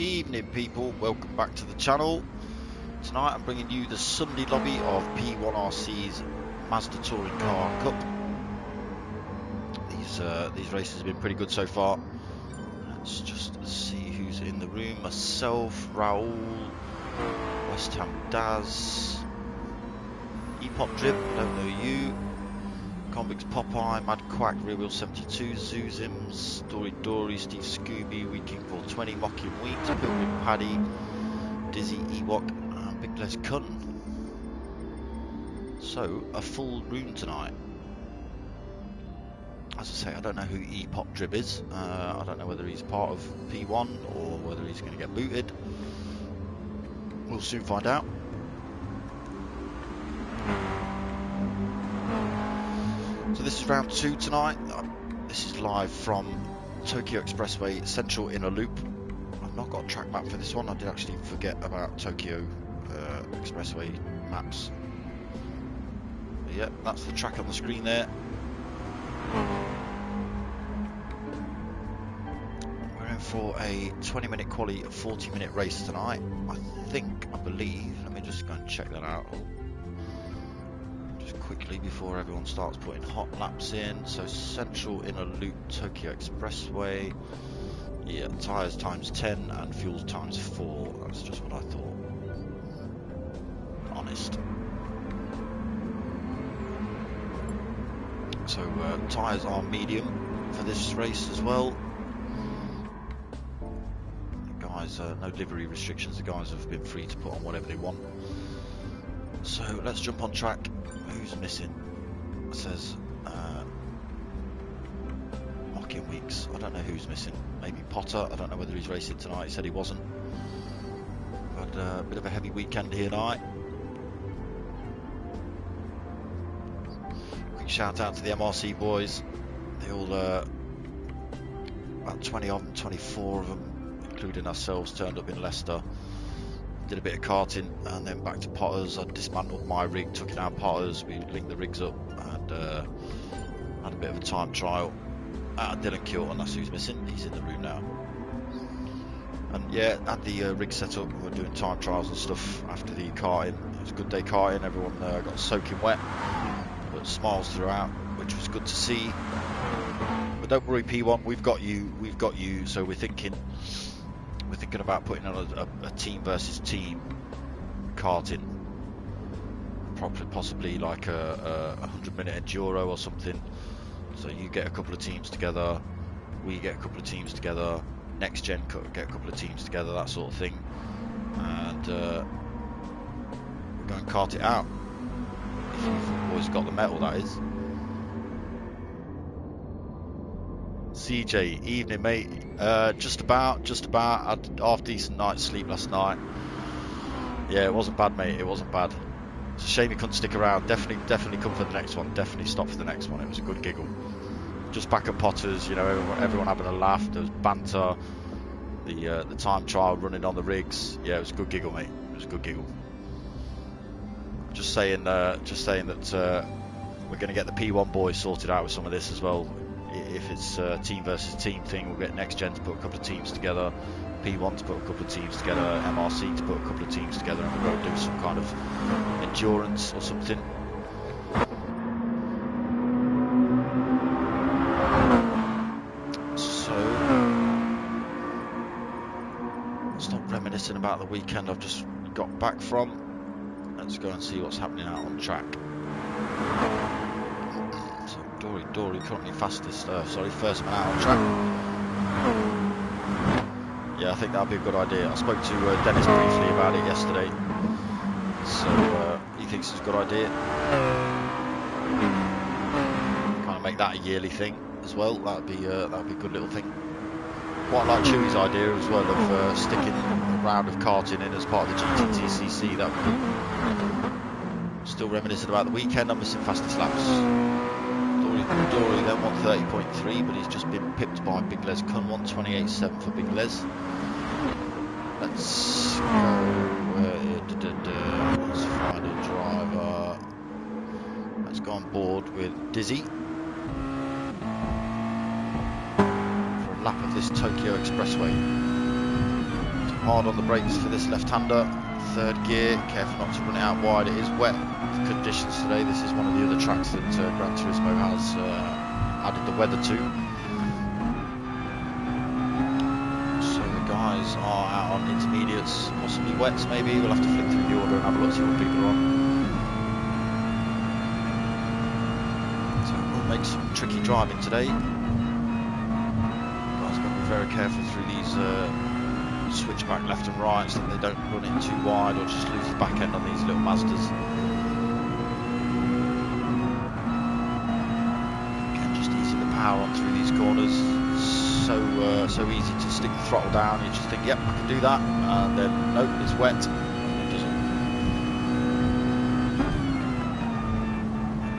Evening people, welcome back to the channel. Tonight I'm bringing you the Sunday lobby of P1RC's Mazda Touring Car Cup. These races have been pretty good so far. Let's just see who's in the room. Myself, Raoul, West Ham Daz, Epop Drip, I don't know you, Convicts Popeye, Mad Quack, Real Wheel 72, Zoozims, Dory, Steve Scooby, Weeking 420, Mocky and Wheat, Pilgrim Paddy, Dizzy Ewok, and Big Les Cunn. So, a full room tonight. As I say, I don't know who Epop Drip is. I don't know whether he's part of P1 or whether he's going to get booted. We'll soon find out. So this is round 2 tonight. This is live from Tokyo Expressway Central Inner Loop. I've not got a track map for this one. I did actually forget about Tokyo Expressway maps. But yeah, that's the track on the screen there. We're in for a 20-minute quali, a 40-minute race tonight. I believe. Let me just go and check that out. Quickly before everyone starts putting hot laps in. So Central Inner Loop Tokyo Expressway, yeah, tyres times 10 and fuels times 4. That's just what I thought, honest. So tyres are medium for this race as well. The guys, no livery restrictions, the guys have been free to put on whatever they want. So let's jump on track. Who's missing? It says Mocking Weeks. I don't know who's missing. Maybe Potter. I don't know whether he's racing tonight. He said he wasn't. But a bit of a heavy weekend here tonight. Quick shout out to the MRC boys. They all, about 20 of them, 24 of them, including ourselves, turned up in Leicester. Did a bit of karting and then back to Potter's. I dismantled my rig, took it out Potter's, we linked the rigs up and had a bit of a time trial. Dylan Kilton, that's who's missing, he's in the room now. And yeah, had the rig set up, we were doing time trials and stuff after the karting. It was a good day karting, everyone got soaking wet, but smiles throughout, which was good to see. But don't worry P1, we've got you, so we're thinking about putting on a team versus team karting, possibly like a 100-minute enduro or something. So you get a couple of teams together, we get a couple of teams together, next gen get a couple of teams together, that sort of thing, and we'll go and kart it out. If you boys got the metal, that is. CJ, evening mate. Just about. I had half decent night's sleep last night. Yeah, it wasn't bad mate, it wasn't bad. It's a shame you couldn't stick around. Definitely come for the next one, definitely stop for the next one. It was a good giggle. Just back at Potter's, you know, everyone having a laugh, there was banter, the time trial running on the rigs. Yeah, it was a good giggle mate, it was a good giggle. Just saying that we're going to get the P1 boys sorted out with some of this as well. If it's a team versus team thing, we'll get next gen to put a couple of teams together, P1 to put a couple of teams together, MRC to put a couple of teams together, and we'll go do some kind of endurance or something. So stop reminiscing about the weekend I've just got back from. Let's go and see what's happening out on track. Dory currently fastest, first man out on track. Yeah, I think that'd be a good idea. I spoke to Dennis briefly about it yesterday, so he thinks it's a good idea. Kind of make that a yearly thing as well. That'd be a good little thing. Quite like Chewy's idea as well of sticking a round of karting in as part of the GTTCC. That'd be good. Still reminiscing about the weekend. I'm missing fastest laps. Dory then 130.3, but he's just been pipped by Big Les Cunn, 128.7 for Big Les. Let's go. Let's find a driver. Let's go on board with Dizzy for a lap of this Tokyo Expressway. hard on the brakes for this left-hander. Third gear, careful not to run it out wide. It is wet conditions today. This is one of the other tracks that Gran Turismo has added the weather to. So the guys are out on intermediates, possibly wets maybe. We'll have to flick through the order and have a look, see what people are on. So we'll make some tricky driving today. Guys got to be very careful through these switch back left and right so that they don't run it too wide or just lose the back end on these little Mazdas. Again, just easing the power on through these corners. So easy to stick the throttle down. You just think, yep, I can do that, and then nope, it's wet. It doesn't.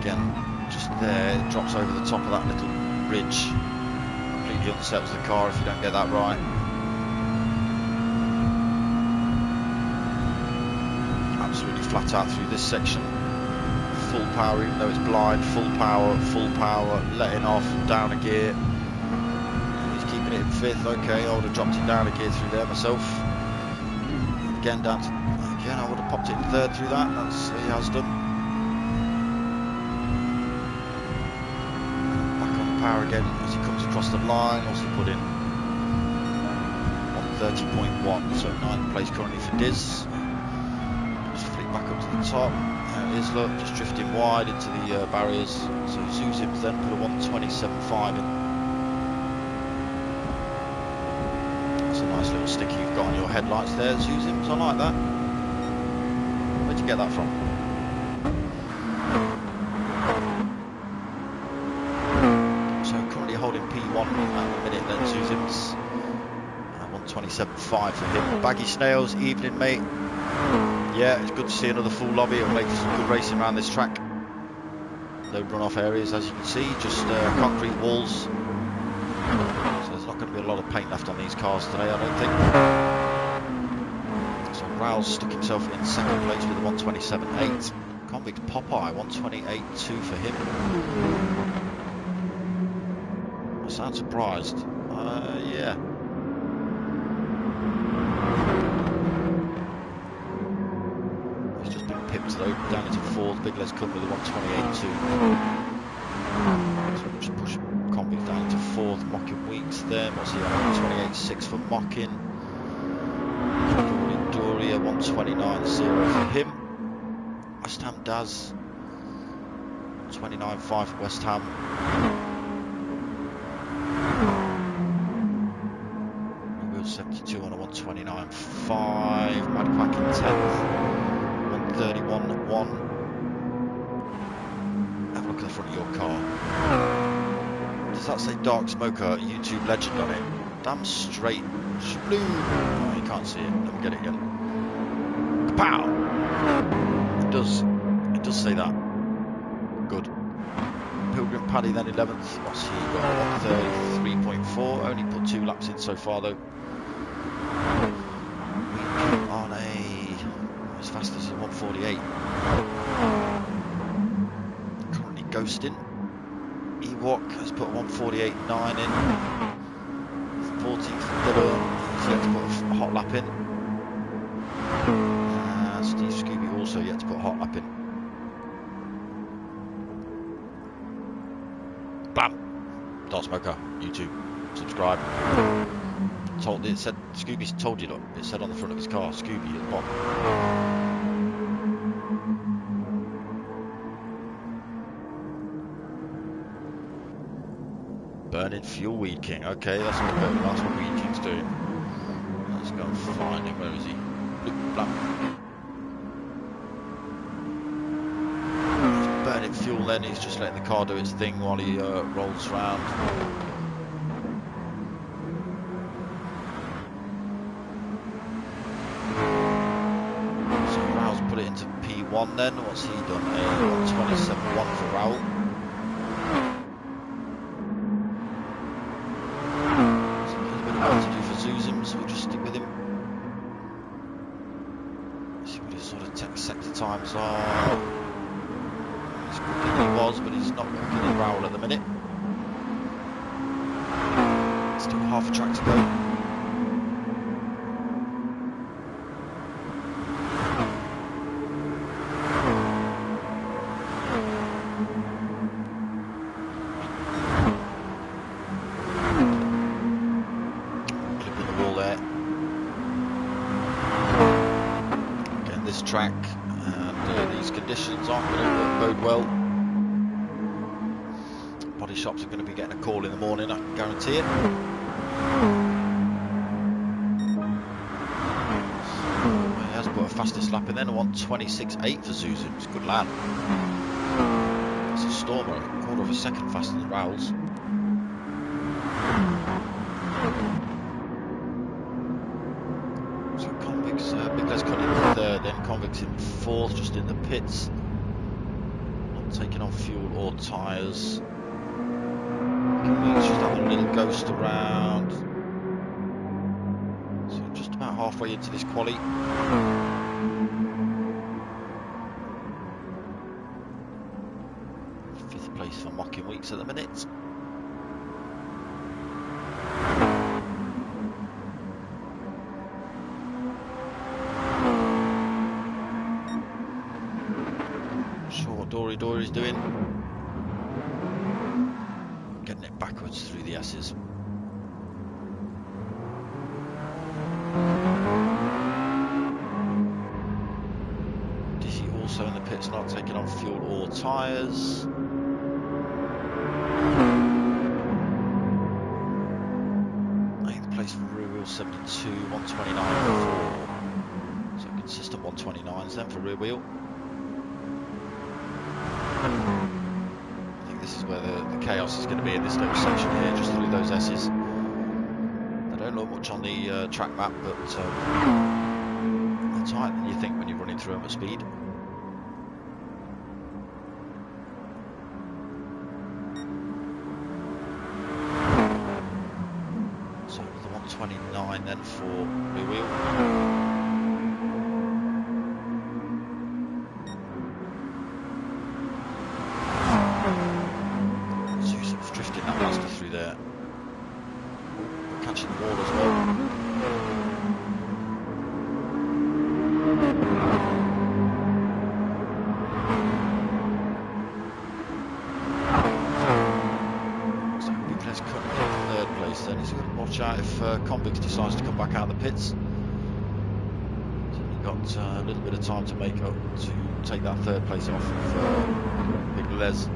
Again, just there, it drops over the top of that little ridge. Completely unsettles the car if you don't get that right. Absolutely flat out through this section. Full power, even though it's blind. Full power, letting off, down a gear. He's keeping it in fifth. Okay, I would have dropped it down a gear through there myself. Again, down to, again, I would have popped it in third through that. That's what he has done. Back on the power again as he comes across the line. Also put in 130.1, so 9th place currently for Diz. Back up to the top. There it is, look, just drifting wide into the barriers. So Zuzim's then put a 127.5 in. That's a nice little sticker you've got on your headlights there, Zuzim's. I like that. Where'd you get that from? So currently holding P1 at the minute then, Zuzim's. 127.5 for him. Baggy Snails, evening mate. Yeah, it's good to see another full lobby. It'll make some good racing around this track. No runoff areas, as you can see, just concrete walls. So there's not going to be a lot of paint left on these cars today, I don't think. So Raoul stuck himself in second place with a 127.8. Convict Popeye, 128.2 for him. I sound surprised. Yeah. Though, down into fourth. Big Les come with a 128.2. So we'll just push Convict down into fourth. Mocking Weeks then. What's he on? 128.6 for Mocking. Doria 129.0 for him. West Ham Daz 29.5 for West Ham. Will 72 on a 129.5. Mad Quack in 10th. 31.1. Have a look at the front of your car. Does that say darksmoka YouTube legend on it? Damn straight. Blue. Oh, you can't see it. Let me get it again. Kapow! It does say that. Good. Pilgrim Paddy then 11th. What's he got? 133.4. Only put 2 laps in so far though. On as fast as a 148. Currently ghosting. Ewok has put 148.9 in. 14th for Dillon. He's yet to put a hot lap in. Steve Scooby also yet to put a hot lap in. Bam! Darksmoka, YouTube, subscribe. It said, Scooby's told you, look, it said on the front of his car, Scooby at the bottom. Burning fuel, Weed King. Okay, that's what Weed King's doing. Let's go and find him. Where is he? Blam. He's burning fuel then, he's just letting the car do its thing while he rolls around. P1 then, what's he done? A 127.1 for Raoul. So there's a bit of work to do for Zuzim, so we'll just stick with him. See what his sort of sector times are. He's quicker than he was, but he's not quicker than Raoul at the minute. Still half a track to go. this track, and these conditions aren't going to bode well. Body shops are going to be getting a call in the morning, I can guarantee it. So, he has put a fastest lap in then, a 1:26.8 for Zuzu. It's a good lap. It's a Stormer, a quarter of a second faster than Raoul's. So Convict's Big Les cut in third, then Convict's in fourth, just in the pits. Not taking on fuel or tyres. Convict's just having a little ghost around. So just about halfway into this quali. Fifth place for Mocking Weeks at the minute. Dory's doing, getting it backwards through the S's. Dizzy also in the pits, not taking on fuel or tyres. Eighth place for rear wheel 72, 1:29.4. So consistent 1:29s then for rear wheel. I think this is where the chaos is going to be in this little section here, just through those S's. They don't look much on the track map, but they're tighter than you think when you're running through them at speed. So the 1:29 then for rear wheel. Convicts decides to come back out of the pits. So we've got a little bit of time to make up to take that third place off of Big Les.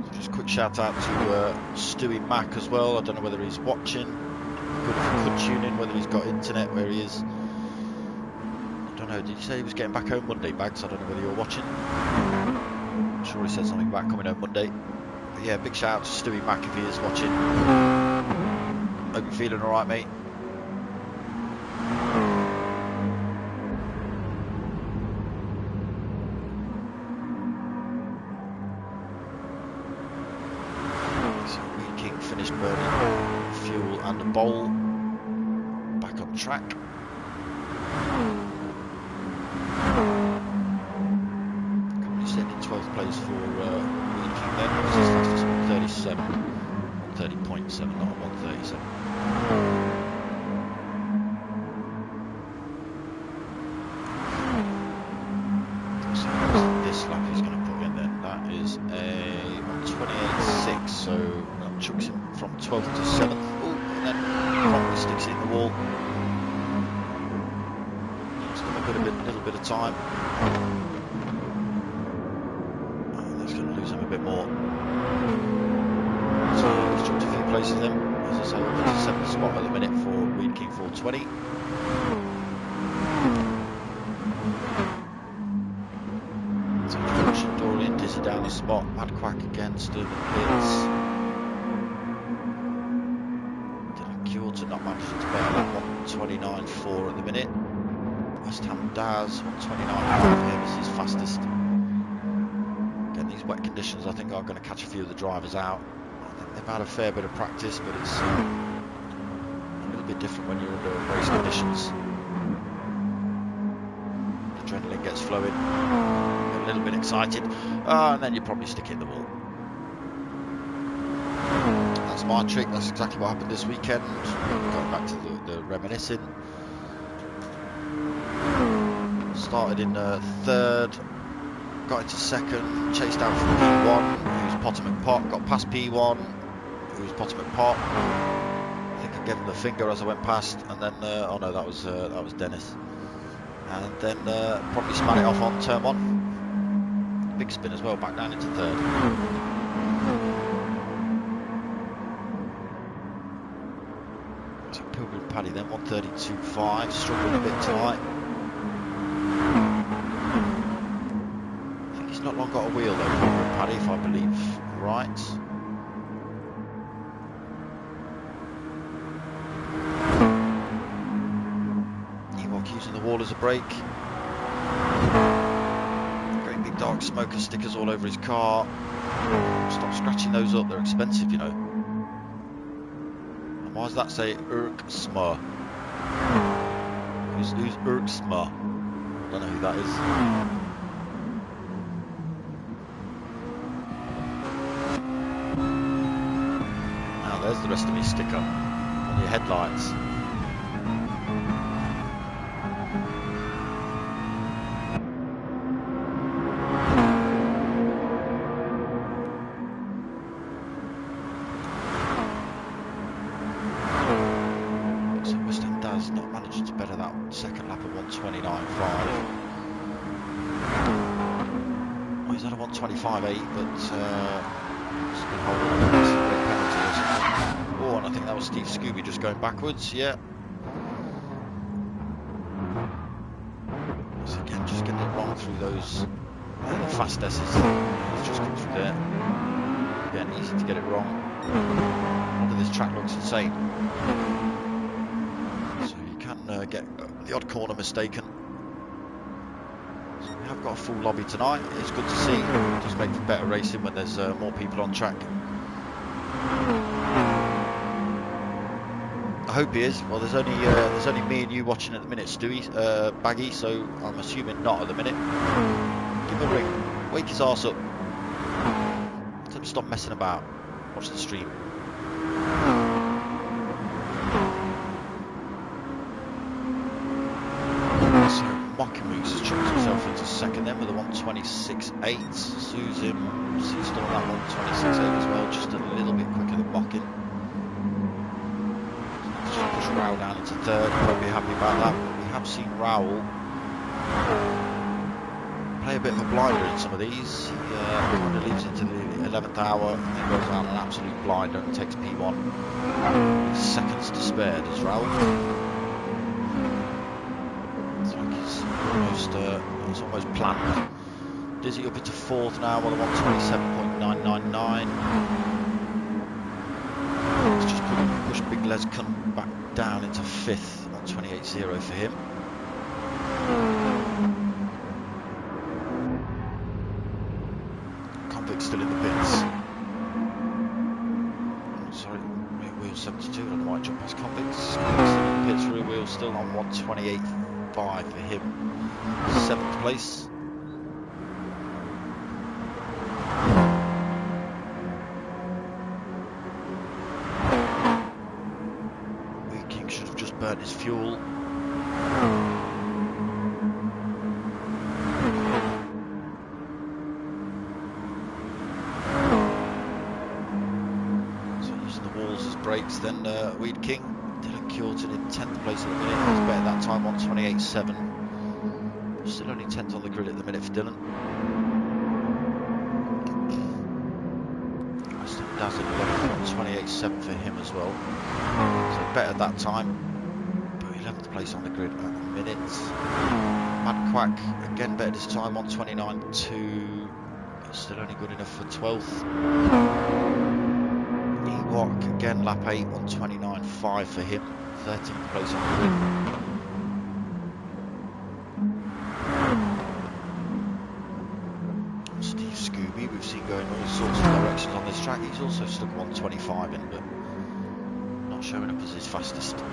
So just a quick shout out to Stewie Mack as well. I don't know whether he's watching. Could tune in, whether he's got internet where he is. I don't know, did you say he was getting back home Monday, Bags? I don't know whether you're watching. I'm sure he said something about coming home Monday. But yeah, big shout out to Stewie Mack if he is watching. Hope you're feeling alright, mate. So Weed King finished burning fuel and a bowl. Back on track. Currently sitting in 12th place for Weed King then. This is fastest 1:37. 1:30.7, not 1:37. So this lap he's going to put in then. That is a 1:28.6, so that chucks him from 12th to 7th. And then probably sticks it in the wall. Still a little bit of time. And that's going to lose him a bit more. So he's jumped a few places then. As I say, we're at the 7th spot at the minute for Weed King 420. So Dorian Dizzy down the spot. Mad Quack again, still in the pits. Not managing to bear that 1:29.4 at the minute. West Ham Daz 1:29.5 here, this is fastest. Again, these wet conditions I think are going to catch a few of the drivers out. I think they've had a fair bit of practice, but it's a little bit different when you're under race conditions. Adrenaline gets flowing, get a little bit excited, and then you probably stick it in the wall. That's my trick, that's exactly what happened this weekend. Going back to the reminiscing. started in third, got into second, chased down from P1, who's Potomac Pot, got past P1, who's Potomac Pot. I think I gave him the finger as I went past, and then, oh no, that was Dennis. And then probably span it off on turn 1. Big spin as well, back down into third. So Pilgrim Paddy then, 132.5, struggling a bit tonight. I think he's not long got a wheel though, Pilgrim Paddy, if I believe right. Using the wall as a brake. Great big dark smoker stickers all over his car. Stop scratching those up, they're expensive, you know. And why does that say Urksma? Who's Urksma? I don't know who that is. Now there's the rest of his sticker on your headlights. Second lap at 129.5. Well, he's had a 125.8, but it's been holding on. That's a great penalty. Oh, and I think that was Steve Scooby just going backwards. Yeah. So again, just getting it wrong through those the fast S's. He's just come through there. Again, easy to get it wrong. Wonder this track looks insane. Get the odd corner mistaken. So we have got a full lobby tonight. It's good to see. Just make for better racing when there's more people on track. I hope he is. Well, there's only me and you watching at the minute, Stewie, Baggy. So I'm assuming not at the minute. Give him a ring. Wake his arse up. Tell him to stop messing about. Watch the stream. Moose has chucked himself into second then with a 126.8. Sue's still on that 126.8 as well, just a little bit quicker than Mockin. Just push Raoul down into third. Won't be happy about that. But we have seen Raoul play a bit of a blinder in some of these. He kind of leaves into the 11th hour and then goes out an absolute blinder and takes P1 with seconds to spare. Does Raoul? It's almost planned. Dizzy up into fourth now on a 127.999. Let's just push Big Les Cunt back down into fifth on 28.0 for him. Convict still in the pits. Sorry, rear wheel 72. I don't know why I jumped past Convicts. Still in the pits, rear wheel still on 128.5 for him. 7th place. Wheat King should have just burnt his fuel. So using the walls as brakes, then Wheat King. Dylan Curtin in 10th place at the minute. He's better that time on 28.7. Still only 10th on the grid at the minute for Dylan. Daz at 28.7 for him as well. So better that time. But 11th place on the grid at the minute. Mad Quack again better this time on 29.2. But still only good enough for 12th. Ewok again lap 8 on 29.5 for him. 13th place on the grid. We've seen going all sorts of directions on this track. He's also stuck 125 in, but not showing up as his fastest. So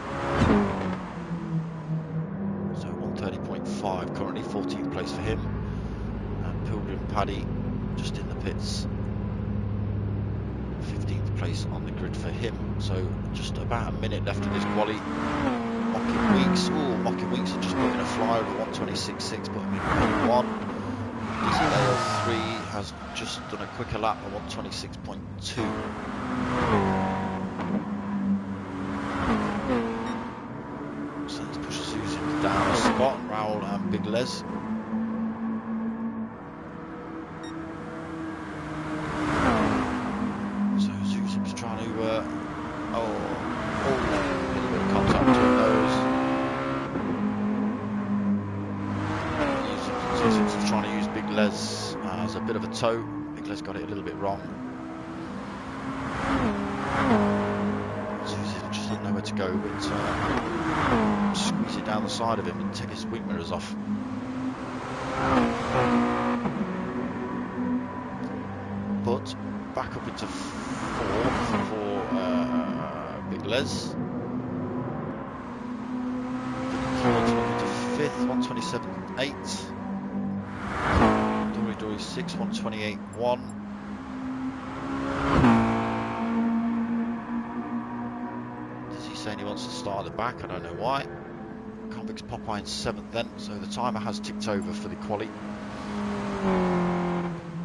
130.5 currently, 14th place for him. And Pilgrim Paddy just in the pits. 15th place on the grid for him. So just about a minute left of this quali. Mocking Weeks. Ooh, Mocking Weeks are just putting a flyer of a 126.6, putting him in P1. Dizzy AL3 has just done a quicker lap of 126.2. So let's push Susie down a spot. Raoul and Big Les. So Susan's trying to a little bit of contact between those. Susan's trying to use Big Les as a bit of a tow. Big Les got it a little bit wrong. Susan just didn't know where to go, but squeeze it down the side of him and take his wing mirrors off. But back up into fourth for Big Les. Up into fifth, 127.8. Dory 6, 128.1. Is he saying he wants to start at the back? I don't know why. Convicts Popeye in 7th then, so the timer has ticked over for the quali.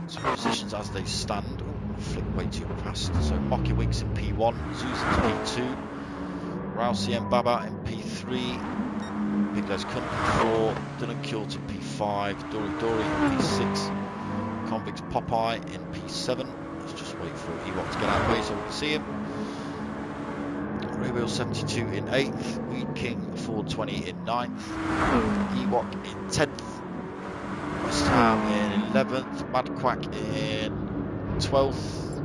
So positions as they stand. Oh, I flicked way too fast. So Mocky Weeks in P1, Zeus in P2, Rouse CM Baba in P3, Big Les Cunt in P4, Dylan Kjort in P5, Dory in P6, Convicts Popeye in P7. Let's just wait for Ewok to get out of the way so we can see him. Wheel 72 in 8th, Weed King 420 in 9th, Ewok in 10th, West Ham in 11th, Mad Quack in 12th,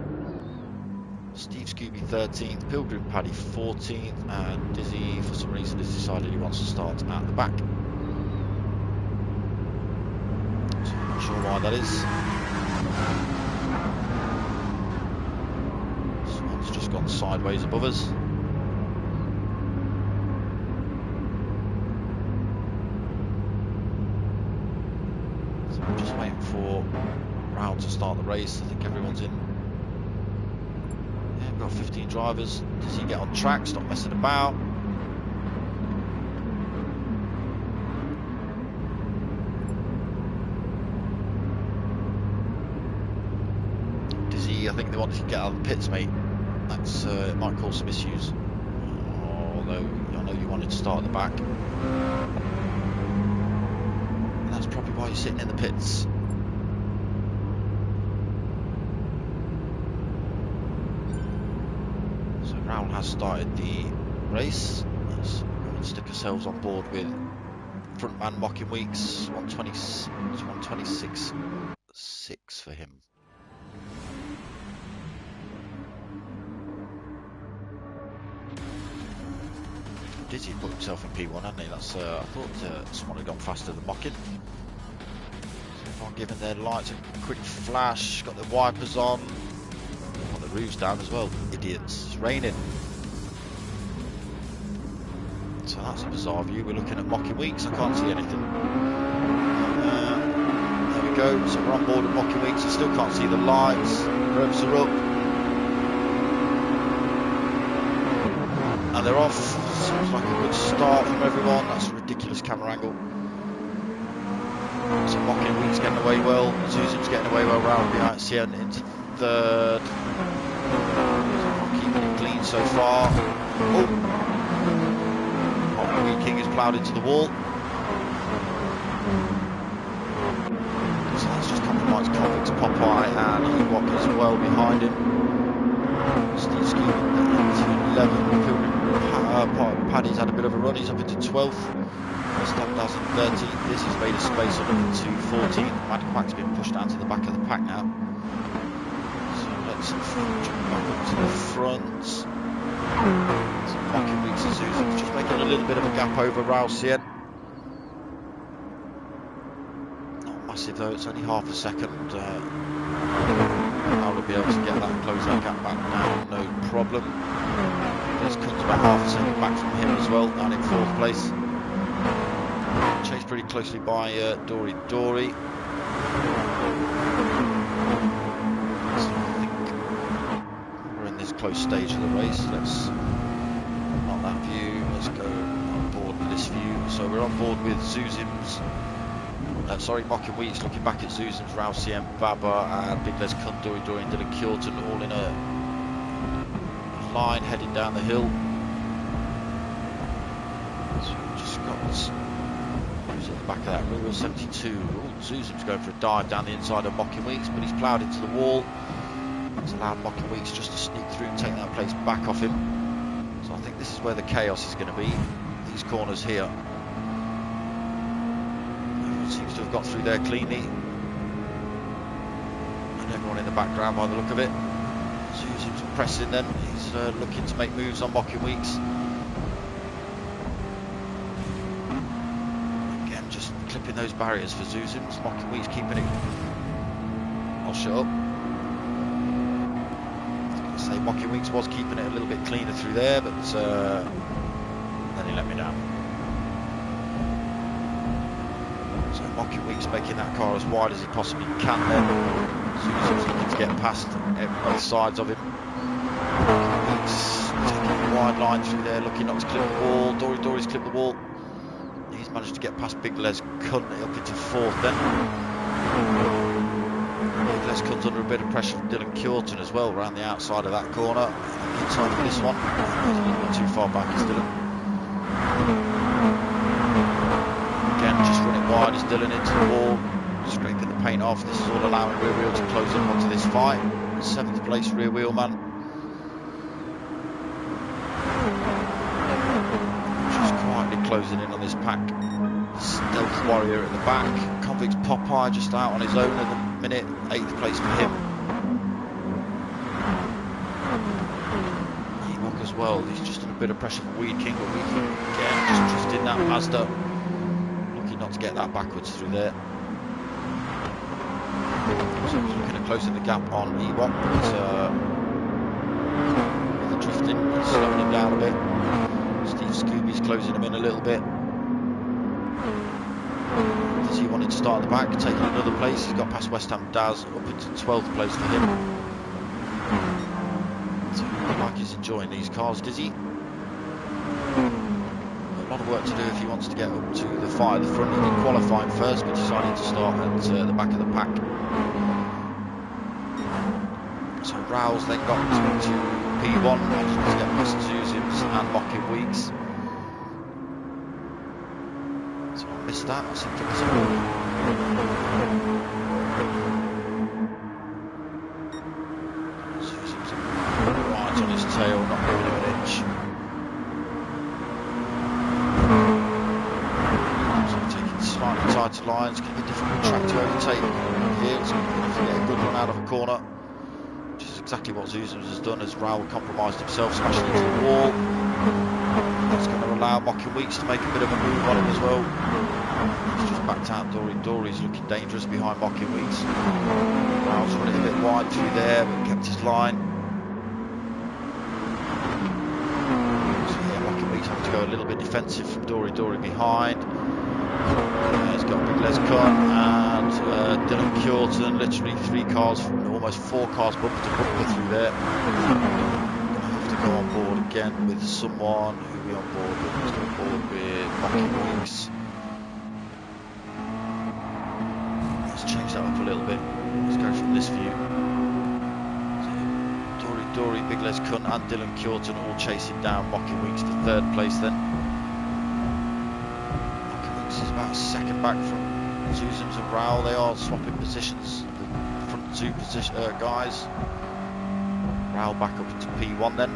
Steve Scooby 13th, Pilgrim Paddy 14th, and Dizzy for some reason has decided he wants to start at the back. So I'm not sure why that is. Someone's just gone sideways above us. Just waiting for Raoul to start the race. I think everyone's in. Yeah, we've got 15 drivers. Does he get on track? Stop messing about. Dizzy, I think they want to get out of the pits, mate. That's it might cause some issues. Although I know you wanted to start at the back. That's probably why you're sitting in the pits. So Raoul has started the race. Let's go and stick ourselves on board with frontman Mocking Weeks. 126.6 for him. Dizzy put himself in P1, hadn't he? That's I thought someone had gone faster than Mocking. Everyone giving their lights a quick flash, got their wipers on, got the roofs down as well. Idiots! It's raining. So that's a bizarre view. We're looking at Mocking Weeks. I can't see anything. There we go. So we're on board with Mocking Weeks. I still can't see the lights. Revs are up. And they're off. Seems like a good start from everyone. That's a ridiculous camera angle. So Mocking Weeks getting away well. Zuzim's getting away well. Round behind Cien into 3rd. Keeping it clean so far. Oh! Mocking King is ploughed into the wall. So that's just compromised Convicts Popeye and Ewok as well behind him. Steve Ski into 11th. Paddy's had a bit of a run, he's up into 12th. West Ham does in 13th. This has made a space up into 14th. Mad Quack's been pushed down to the back of the pack now. So let's jump back up to the front. So Mocking Weeks and Susan's just making a little bit of a gap over Raoul Cien. Not massive though, it's only half a second. Raoul will be able to get that, close that gap back down, no problem. This comes about half a second back from him as well, down in 4th place. Chased pretty closely by Dory. So I think we're in this close stage of the race. Let's not that view. Let's go on board with this view. So we're on board with Zuzim's, Mocking Weeks, looking back at Zuzim's, Ralph CM, Baba, and Big Les Kun, Dory and Dylan Kilton, all in a line heading down the hill. So we've just got who's at the back of that rear wheel 72. Ooh, Zuzim's going for a dive down the inside of Mocking Weeks, but he's ploughed into the wall. It's allowed Mocking Weeks just to sneak through and take that place back off him. So I think this is where the chaos is going to be, these corners here. Everyone seems to have got through there cleanly. And everyone in the background by the look of it. Zuzim's pressing then, he's looking to make moves on Mocking Weeks. Again, just clipping those barriers for Zuzim's. Mocking Weeks keeping it. I'll shut up. Say Mocking Weeks was keeping it a little bit cleaner through there, but then he let me down. So Mocking Weeks making that car as wide as he possibly can then. Zuzim's looking to get past both sides of him. Mocking Weeks taking a wide line through there, looking not to clip the wall. Dory's clipped the wall. He's managed to get past Big Les Kun up into fourth then. Les comes under a bit of pressure from Dylan Kilton as well, around the outside of that corner. Inside of this one, he's a little bit too far back, is Dylan. Again, just running wide as Dylan into the wall, scraping the paint off. This is all allowing rear wheel to close up onto this fight. 7th place rear wheel man. Just quietly closing in on this pack. Stealth Warrior at the back. Convict's Popeye just out on his own at the minute. 8th place for him. Ewok as well. He's just under a bit of pressure for Weed King, but Weed King again just drifting that Mazda. Looking not to get that backwards through there. So he's looking at closing the gap on Ewok, but with the drifting, he's slowing him down a bit. Steve Scooby's closing him in a little bit. Does he wanted to start at the back, taking another place? He's got past West Ham Daz, up into 12th place for him. So it looks like he's enjoying these cars, does he? A lot of work to do if he wants to get up to the fight at the front. He did qualifying first, but decided to start at the back of the pack. So Raoul's then got to P1, managed to get past Zuzim's and Mocking Weeks. So I missed that. I think it was Zuzim's right on his tail, not moving him an inch. So taking slightly tighter lines, going to be a difficult track to overtake here. It's going to have to get a good run out of a corner. Exactly what Zuzim's has done, as Raoul compromised himself, smashing into the wall. That's going to allow Mocking Weeks to make a bit of a move on him as well. He's just backed out Dory's looking dangerous behind Mocking Weeks. Raoul's running a bit wide through there, but kept his line. So yeah, Mocking Weeks having to go a little bit defensive from Dory behind. He's got Big Les Kun and Dylan Kilton, literally 3 cars, almost 4 cars bumper to bumper through there. I have to go on board again with someone. Who are we on board with? Let's go on board with Mocking Weeks. Let's change that up a little bit. Let's go from this view. So Dory, Big Les Kun and Dylan Kilton all chasing down Mocking Weeks for 3rd place then. Is about a second back from Zuzim's and Raoul. They are swapping positions, the front 2 guys. Raoul back up into P1 then.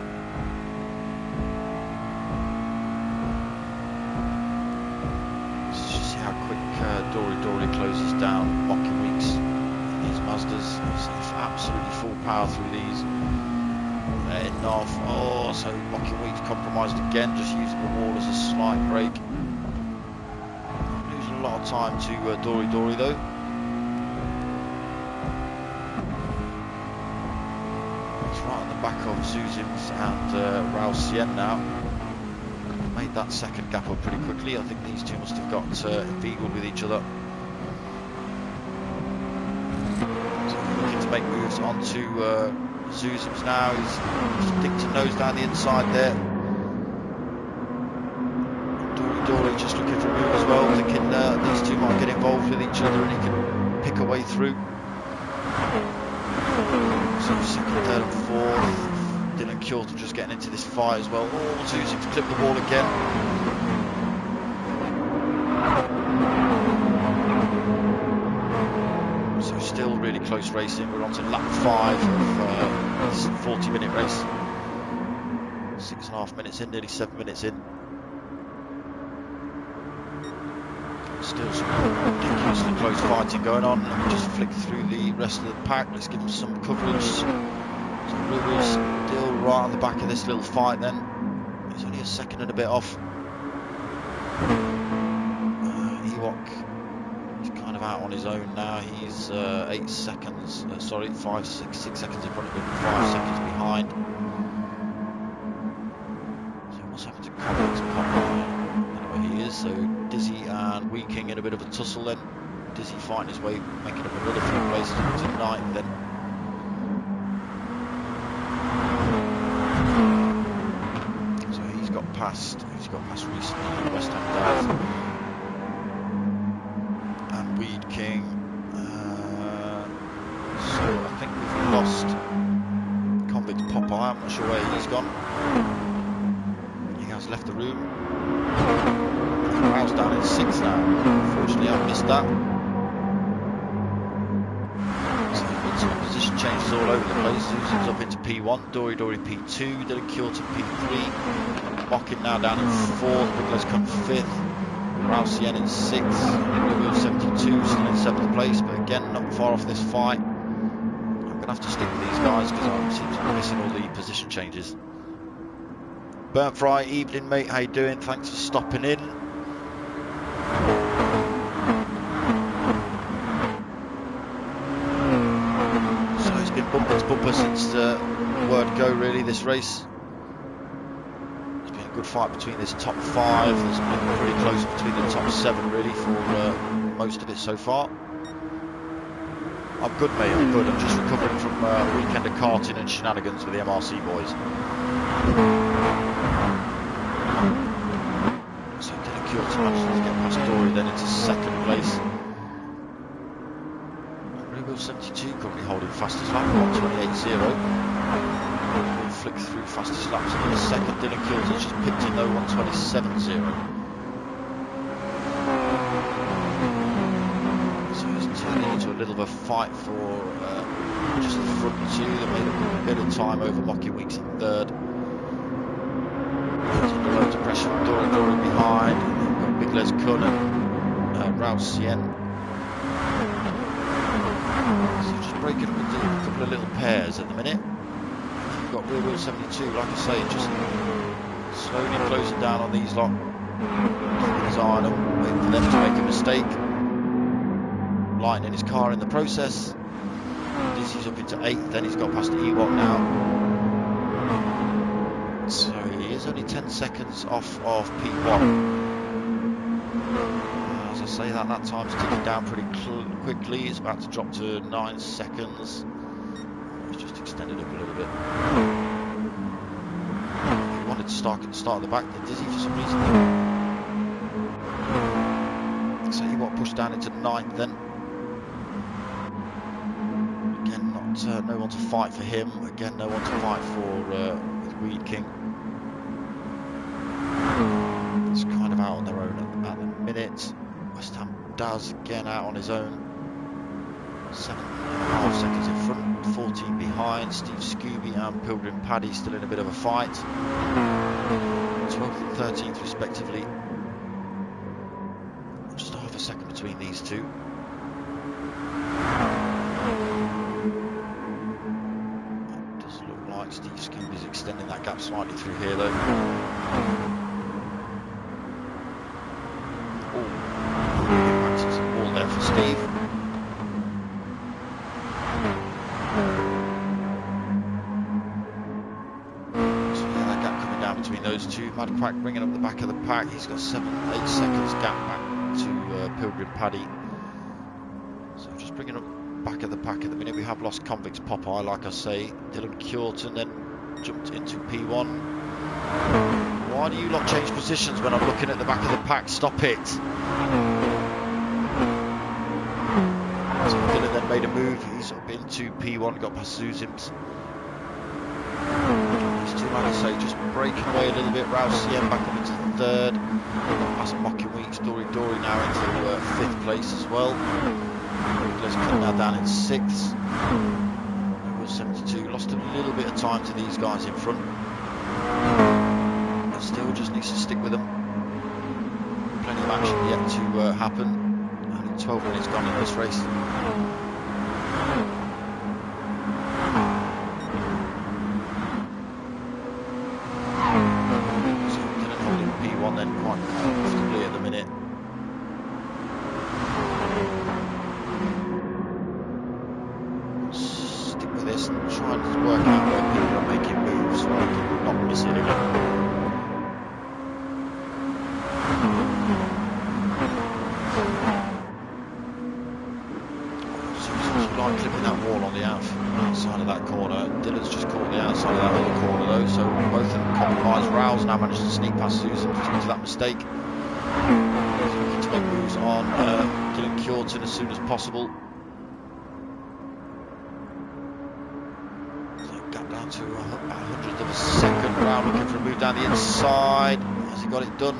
Let's just see how quick Dory closes down Mocking Weeks. These Mazdas, it's absolutely full power through these. They're heading off. Oh, so Mocking Weeks compromised again, just using the wall as a slight break. A lot of time to Dory though. It's right on the back of Zuzim's and Raoul Cien now. Made that second gap up pretty quickly. I think these two must have got enfeebled with each other. So looking to make moves onto Zuzim's now. He's dipped a nose down the inside there. Dory just looking for a move as well, thinking these two might get involved with each other and he can pick a way through. So second, third and fourth. Dylan Kjorton just getting into this fight as well. Oh, choosing to clip the wall again. So still really close racing. We're on to lap 5 of this 40-minute race. 6.5 minutes in, nearly 7 minutes in. Still some ridiculously close fighting going on. Let me just flick through the rest of the pack. Let's give them some coverage. So Ruby's still right on the back of this little fight then. He's only a second and a bit off. Ewok, he's kind of out on his own now. He's 8 seconds, sorry, 6 seconds in front of him, 5 seconds behind. So what's happened to Collins? Anyway, he is. So Dizzy and Wee King in a bit of a tussle then. Dizzy fighting his way, making up another few places to 9th then. So he's got past recently West Ham Daz and Weed King. So I think we've lost Convict Popeye. I'm not sure where he's gone. He has left the room. Rouse down in 6th now. Unfortunately, I've missed that. So there's been some position changes all over the place. Susan's up into P1, Dory P2, Dylan Kjorton P3, Mockin now down in 4th, Bigler's come 5th, Rouse in 6th, Wheel 72 still in 7th place, but again not far off this fight. I'm going to have to stick with these guys because I seem to be missing all the position changes. Burnt Fry, evening mate, how you doing? Thanks for stopping in. So it's been bumper to bumper since the word go really this race. It's been a good fight between this top 5. It's been pretty close between the top 7 really for most of it so far. I'm good mate, I'm good. I'm just recovering from a weekend of karting and shenanigans with the MRC boys. So Dylan Kjorton managed to get past Dory then into 2nd place. Wheel 72 currently holding fastest lap, 1:28.0. We'll flick through fastest laps in a second. Dylan Kjorton's just picked in though, 1:27.0. So it's turning into a little of a fight for just the front 2. They made a bit of time over Mocky Weeks in 3rd. There's under loads of pressure from Dory behind. We've got Big Les Kun and Raul Cien. So just breaking up into a couple of little pairs at the minute. We've got Wheel 72, like I say, just slowly closing down on these lot. Keeping his eye on them, waiting for them to make a mistake. Lightening his car in the process. Dizzy's up into 8th, then he's got past the Ewok now. So he is only 10 seconds off of P1. As I say that time's ticking down pretty quickly. It's about to drop to 9 seconds. It's just extended up a little bit. He wanted to start at the back, then Dizzy for some reason. So Ewok pushed down into 9th then. Again, no one to fight for him. Again, no one to fight for with Weed King. It's kind of out on their own at the minute. West Ham Daz again out on his own. 7.5 seconds in front, 14 behind. Steve Scooby and Pilgrim Paddy still in a bit of a fight. 12th and 13th respectively. Just half a second between these two. It does look like Steve Scooby's extending that gap slightly through here though. All there for Steve. So yeah, that gap coming down between those two. Mad Quack bringing up the back of the pack. He's got 7-8 seconds gap back to Pilgrim Paddy. So just bringing up back of the pack at the minute. We have lost Convicts Popeye, like I say. Dylan Kjorton then jumped into P1. Why do you lot change positions when I'm looking at the back of the pack? Stop it. So Dylan then made a move. He's up into P1, got past Zuzims. These two, like I say, just breaking away a little bit. Rouse CM back up into third. Past Mocking Weeks. Dory now into fifth place as well. Let's cut now down in sixth. 72. Lost a little bit of time to these guys in front. But still just needs to stick with them. Plenty of action yet to happen. Only 12 minutes gone in this race. So Dylan holding P1 then quite comfortably at the minute. Stick with this and try and work out where people are making moves so I can not miss it again. Clipping that wall on the outside of that corner. Dylan's just caught the outside of that other corner though, so both of them compromise. Rouse now managed to sneak past Susan due to that mistake. He's looking to make moves on Dylan Kjorton as soon as possible. So gap down to about a hundredth of a second. Rouse looking for a move down the inside. Has he got it done?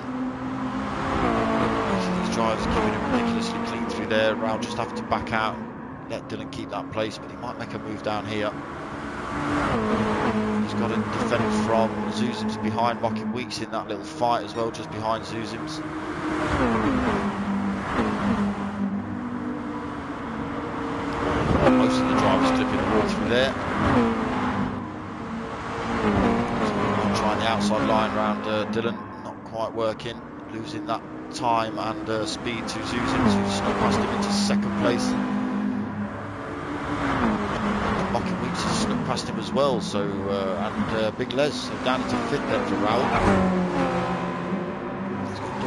These drivers keeping it ridiculously clean through there. Rouse just having to back out. Let Dylan keep that place, but he might make a move down here. He's got to defend from Zuzims behind, Mocking Weeks in that little fight as well, just behind Zuzims. Most of the drivers clipping the wall through there. So we're trying the outside line around Dylan, not quite working, losing that time and speed to Zuzims, who's snuck past him into second place. Mocking Weeks has snuck past him as well, so and Big Les, so down into fifth then for Raoul. He's got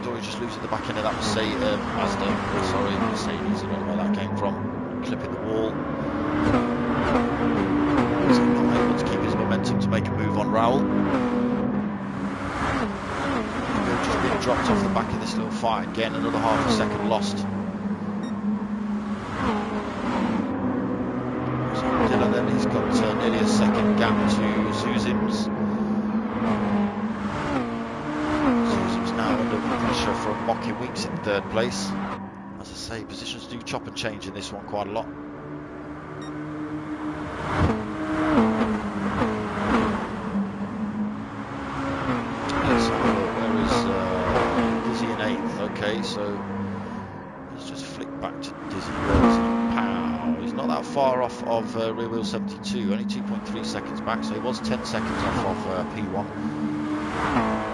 Dory just losing the back end of that Mazda, Mercedes, I don't know where that came from, clipping the wall. He's not able to keep his momentum to make a move on Raoul. Just being dropped off the back of this little fight again, another half a second lost. Dylan then, he's got nearly a second gap to Zuzims. Zuzims now under pressure from Mocking Weeks in third place. As I say, positions do chop and change in this one quite a lot. Let's have a look. Where is Dizzy in eighth? Okay, so let's just flick back to Dizzy. He's not that far off of Rear Wheel 72, only 2.3 seconds back, so he was 10 seconds off of P1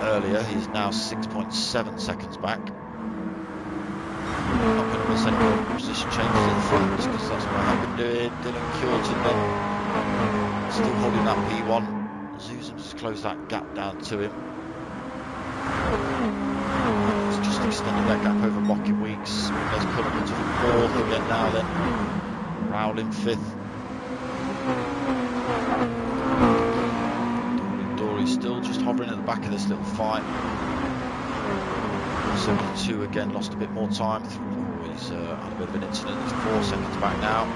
earlier. He's now 6.7 seconds back. Not going to miss any more position changes in front because that's what I've been doing. Dylan Kjorton then still holding that P1. Zuzims has closed that gap down to him. He's just extended that gap over Mocking Weeks. There's Cullen into fourth again now then. Raoul in fifth. Dory still just hovering at the back of this little fight. 72 again, lost a bit more time. He's had a bit of an incident. He's 4 seconds back now.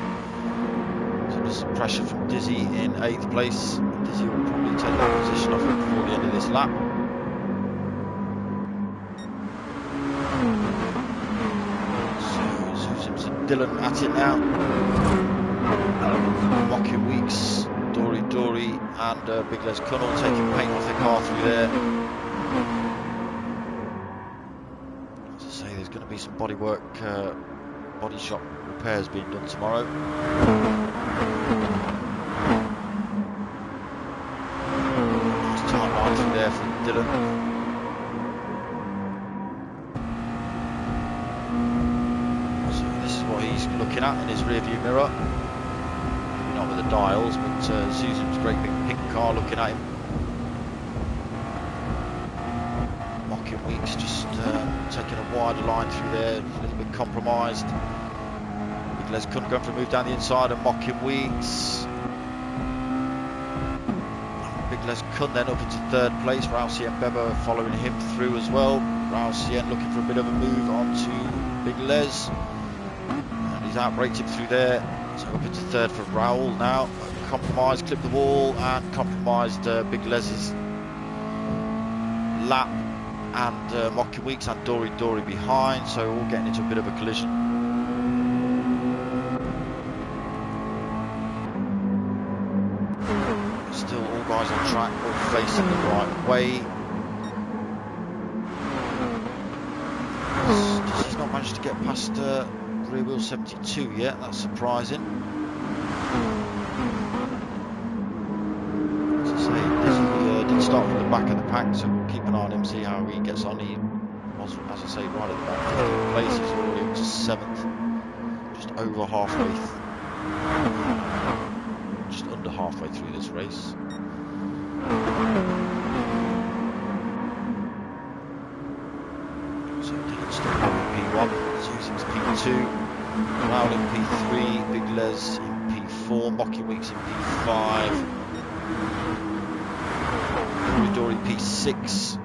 So there's some pressure from Dizzy in 8th place. Dizzy will probably take that position off him before the end of this lap. Dylan at it now. Mocking Weeks, Dory and Big Les Cunnell taking paint off the car through there. As I say, there's going to be some body work, body shop repairs being done tomorrow. Nice tight line through there for Dylan. He's looking at in his rear view mirror, maybe not with the dials, but Susan's great big pink car looking at him. Mocking Weeks just taking a wider line through there, a little bit compromised. Big Les couldn't go for a move down the inside, and Mocking Weeks. Big Big Les Kun then up into third place. Rousey and Beba following him through as well. Rousey looking for a bit of a move onto Big Les. And he's outbraked him through there. So up into third for Raoul now. Compromised, clipped the wall and compromised Big Les's lap. And Mocky Weeks and Dory behind. So all getting into a bit of a collision. Guys on track, all facing the right way. He's not managed to get past rear wheel 72 yet, that's surprising. As I say, he did start from the back of the pack, so we'll keep an eye on him, see how he gets on. He was, as I say, right at the back, 15th place, he's already up to 7th, just over halfway, just under halfway through this race. So Dylan's still in P1, Susan's P2, Raoul in P3, Big Les in P4, Mocky Weeks in P5, Dory P6,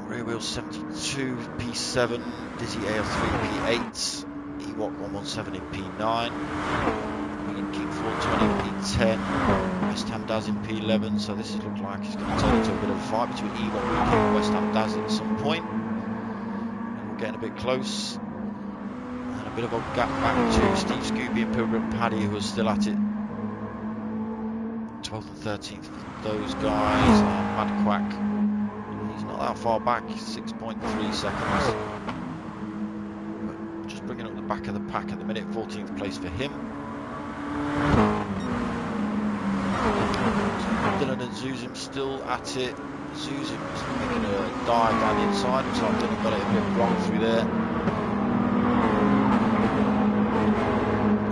Rear Wheel 72, P7, Dizzy AL3 P8, Ewok 117 in P9, King 420 in P10, West Ham Daz in P11, so this looks like it's going to turn into a bit of a fight between Ewok and West Ham Daz at some point. And we're getting a bit close. And a bit of a gap back to Steve Scooby and Pilgrim Paddy, who are still at it. 12th and 13th for those guys. Mad Quack, he's not that far back, 6.3 seconds. But just bringing up the back of the pack at the minute, 14th place for him. Dylan and Zuzim still at it. Zuzim's making a dive down the inside. Looks like Dylan got it a bit wrong through there.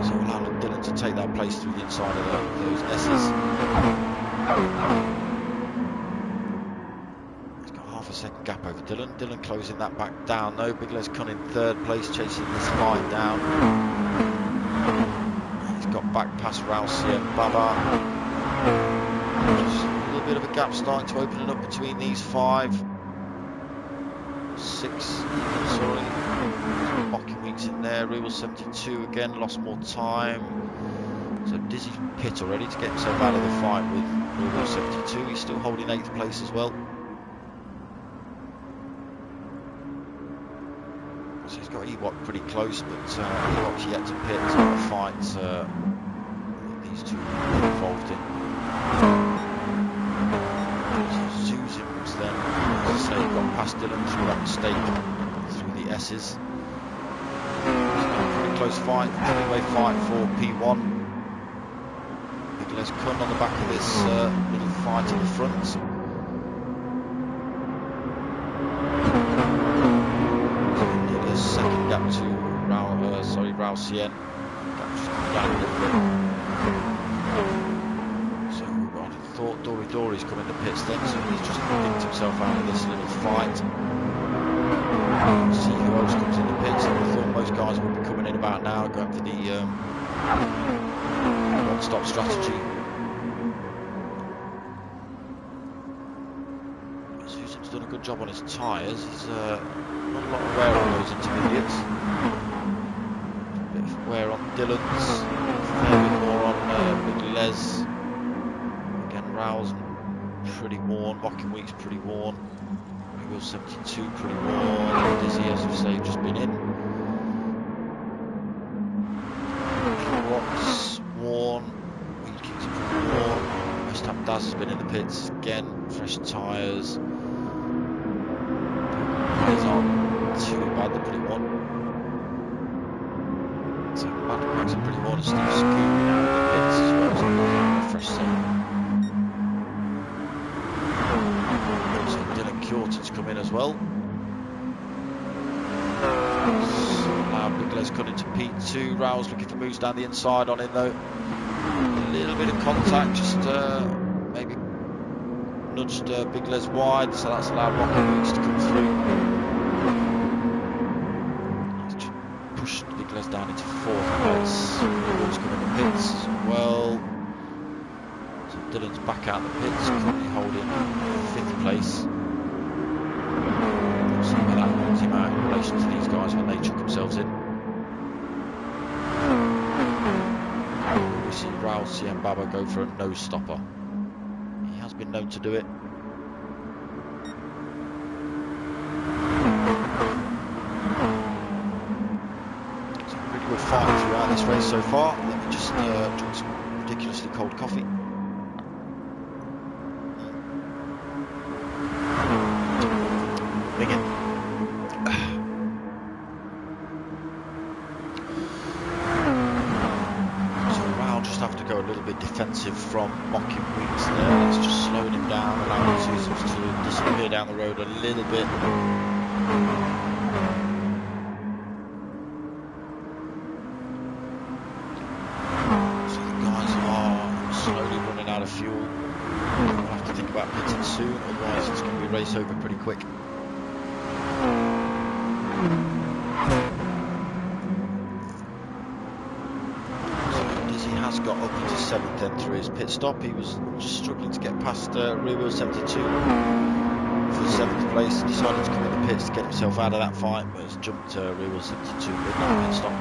So we'll allow Dylan to take that place through the inside of those S's. He's got half a second gap over Dylan. Dylan closing that back down though. Big Les Kun in third place, chasing this fight down. He's got back past Rousey and Baba. Just a little bit of a gap starting to open up between these 5, 6, sorry. Mocking Weeks in there, Real 72 again, lost more time. So Dizzy pit already to get himself out of the fight with Real 72. He's still holding 8th place as well. So he's got Ewok pretty close, but Ewok's yet to pit. It's not a fight these two are involved in. Zuzim's then, as I say, got past Dylan through that mistake through the S's. It's been a pretty close fight, heavyweight fight for P1. Big Les Kun on the back of this little fight in the front. Nearly a second gap to Rousey. Gap just come down a little bit. So I thought Dory's coming to pits then, so he's just picked himself out of this little fight. See who else comes in the pits. I thought most guys would be coming in about now, going for the one-stop strategy. Susan's done a good job on his tyres. He's not a lot of wear on those intermediates. A bit of wear on Dylan's, a fair bit more on Big Les. Raoul's pretty worn, Mocking Week's pretty worn, Wheel 72 pretty worn, Dizzy, as I say, just been in. Rock's worn, Weed Kings are pretty worn, West Ham Daz has been in the pits again, fresh tyres. These aren't too bad, they're pretty worn. So Mad Quacks are pretty worn, and Steve Scooby now in the pits as well, so fresh set. Jordan's come in as well. Now Big Les cut into P2. Raoul's looking for moves down the inside on him though. A little bit of contact, just maybe nudged Big Les wide, so that's allowed Rocket Weeks to come through. He's pushed Big Les down into 4th place. Raoul's coming in the pits as well. So Dylan's back out the pits, currently holding 5th place. See where that puts him out in relation to these guys when they chuck themselves in. We see Raul CM Baba go for a nose stopper. He has been known to do it. It's a really good fight throughout this race so far. Let me just drink some ridiculously cold coffee. Bring it. A little bit defensive from mocking Weeks there. That's just slowing him down, allowing Susans to disappear down the road a little bit. So the guys are slowly running out of fuel. We'll have to think about pitting soon, otherwise it's going to be race over pretty quick. Got up into 7th then through his pit stop. He was just struggling to get past rear wheel 72 for 7th place. Decided to come in the pits to get himself out of that fight, but has jumped rear wheel 72 with that pit stop.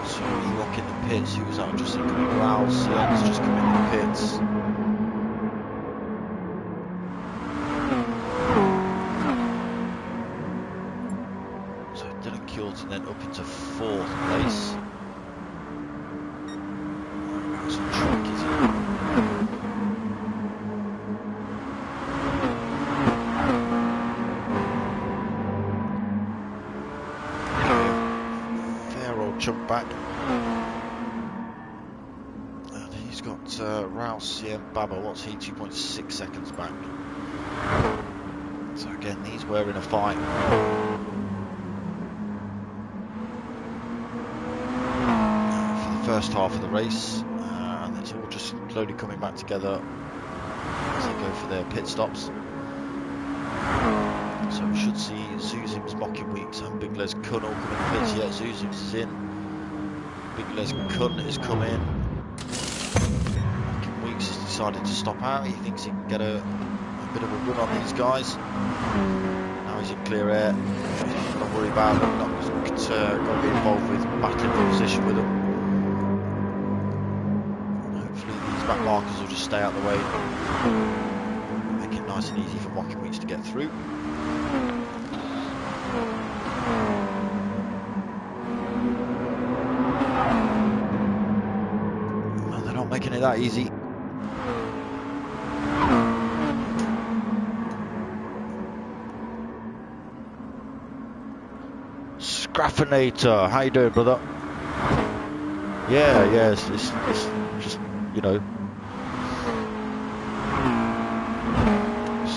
So Ewok in the pits. He was out just in Rouse. Yeah, he's just come in the pits. And then up into 4th place. Whereabouts on track is he? Fair old chunk back. And he's got Raul CM Baba. What's he? 2.6 seconds back. So again, these were in a fight. First half of the race, and it's all just slowly coming back together as they go for their pit stops. So we should see Zuzim's mocking Weeks and Big Les Kun all come in the pits. Yeah, Zuzim's is in. Big Les Kun is coming. Mocking Weeks has decided to stop out. He thinks he can get a bit of a run on these guys. Now he's in clear air. Don't worry about him. Not going to be involved with battling for position with them. Back markers will just stay out the way, make it nice and easy for mocking Weeks to get through. And they're not making it that easy. Scraffinator, how you doing, brother? Yeah, it's just, you know.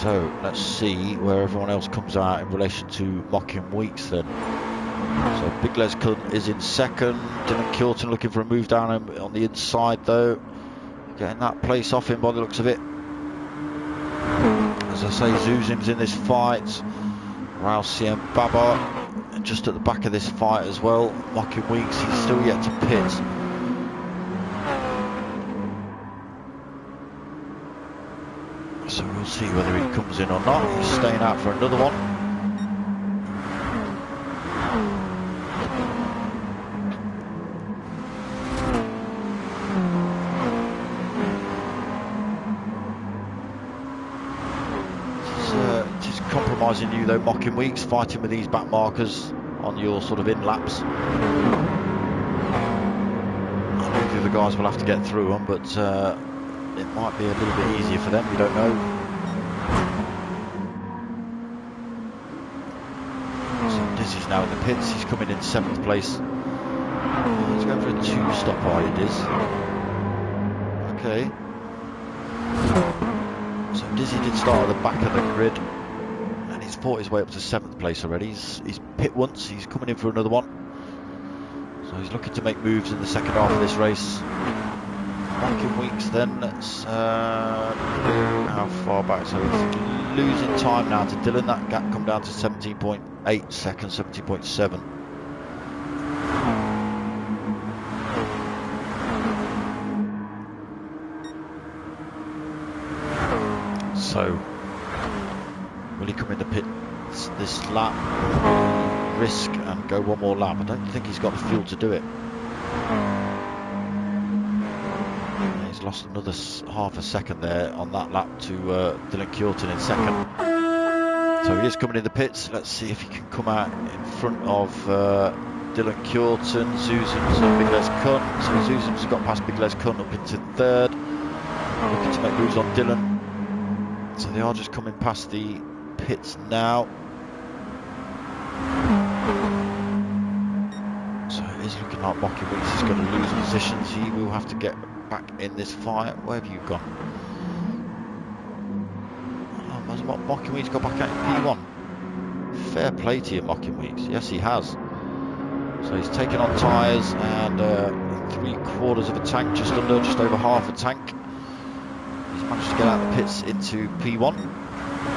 So let's see where everyone else comes out in relation to mocking Weeks then. So Big Les Kun is in 2nd. Dylan Kilton looking for a move down on the inside though. Getting that place off him by the looks of it. As I say, Zuzim's in this fight. Raul CM Baba just at the back of this fight as well. Mocking Weeks, he's still yet to pit. So we'll see whether he comes in or not. He's staying out for another one. It is compromising you though, mocking Weeks, fighting with these back markers on your sort of in laps. I think the other guys will have to get through them, but it might be a little bit easier for them, we don't know. So Dizzy's now in the pits, he's coming in 7th place. He's going for a 2-stop wide, it is. Okay. So Dizzy did start at the back of the grid, and he's fought his way up to 7th place already. He's pit once, he's coming in for another one. So he's looking to make moves in the second half of this race. Mocking Weeks then, let's how far back, so he's losing time now to Dylan. That gap come down to 17.8 seconds, 17.7. So, will he come in the pit this lap, or will he risk and go one more lap? I don't think he's got the fuel to do it. He's lost another half a second there on that lap to Dylan Curtin in second. So he is coming in the pits. Let's see if he can come out in front of Dylan Curtin, Zuzums and Big Les Kunt. So Zuzums has got past Big Les Kunt up into third. Looking to make moves on Dylan. So they are just coming past the pits now. So it is looking like Mocky Weeks is going to lose positions. He will have to get back in this fight. Where have you gone? Oh, has Mocky Weeks got back out in P1? Fair play to you, Mocky Weeks. Yes, he has. So he's taken on tyres and 3/4 of a tank, just over half a tank. He's managed to get out of the pits into P1.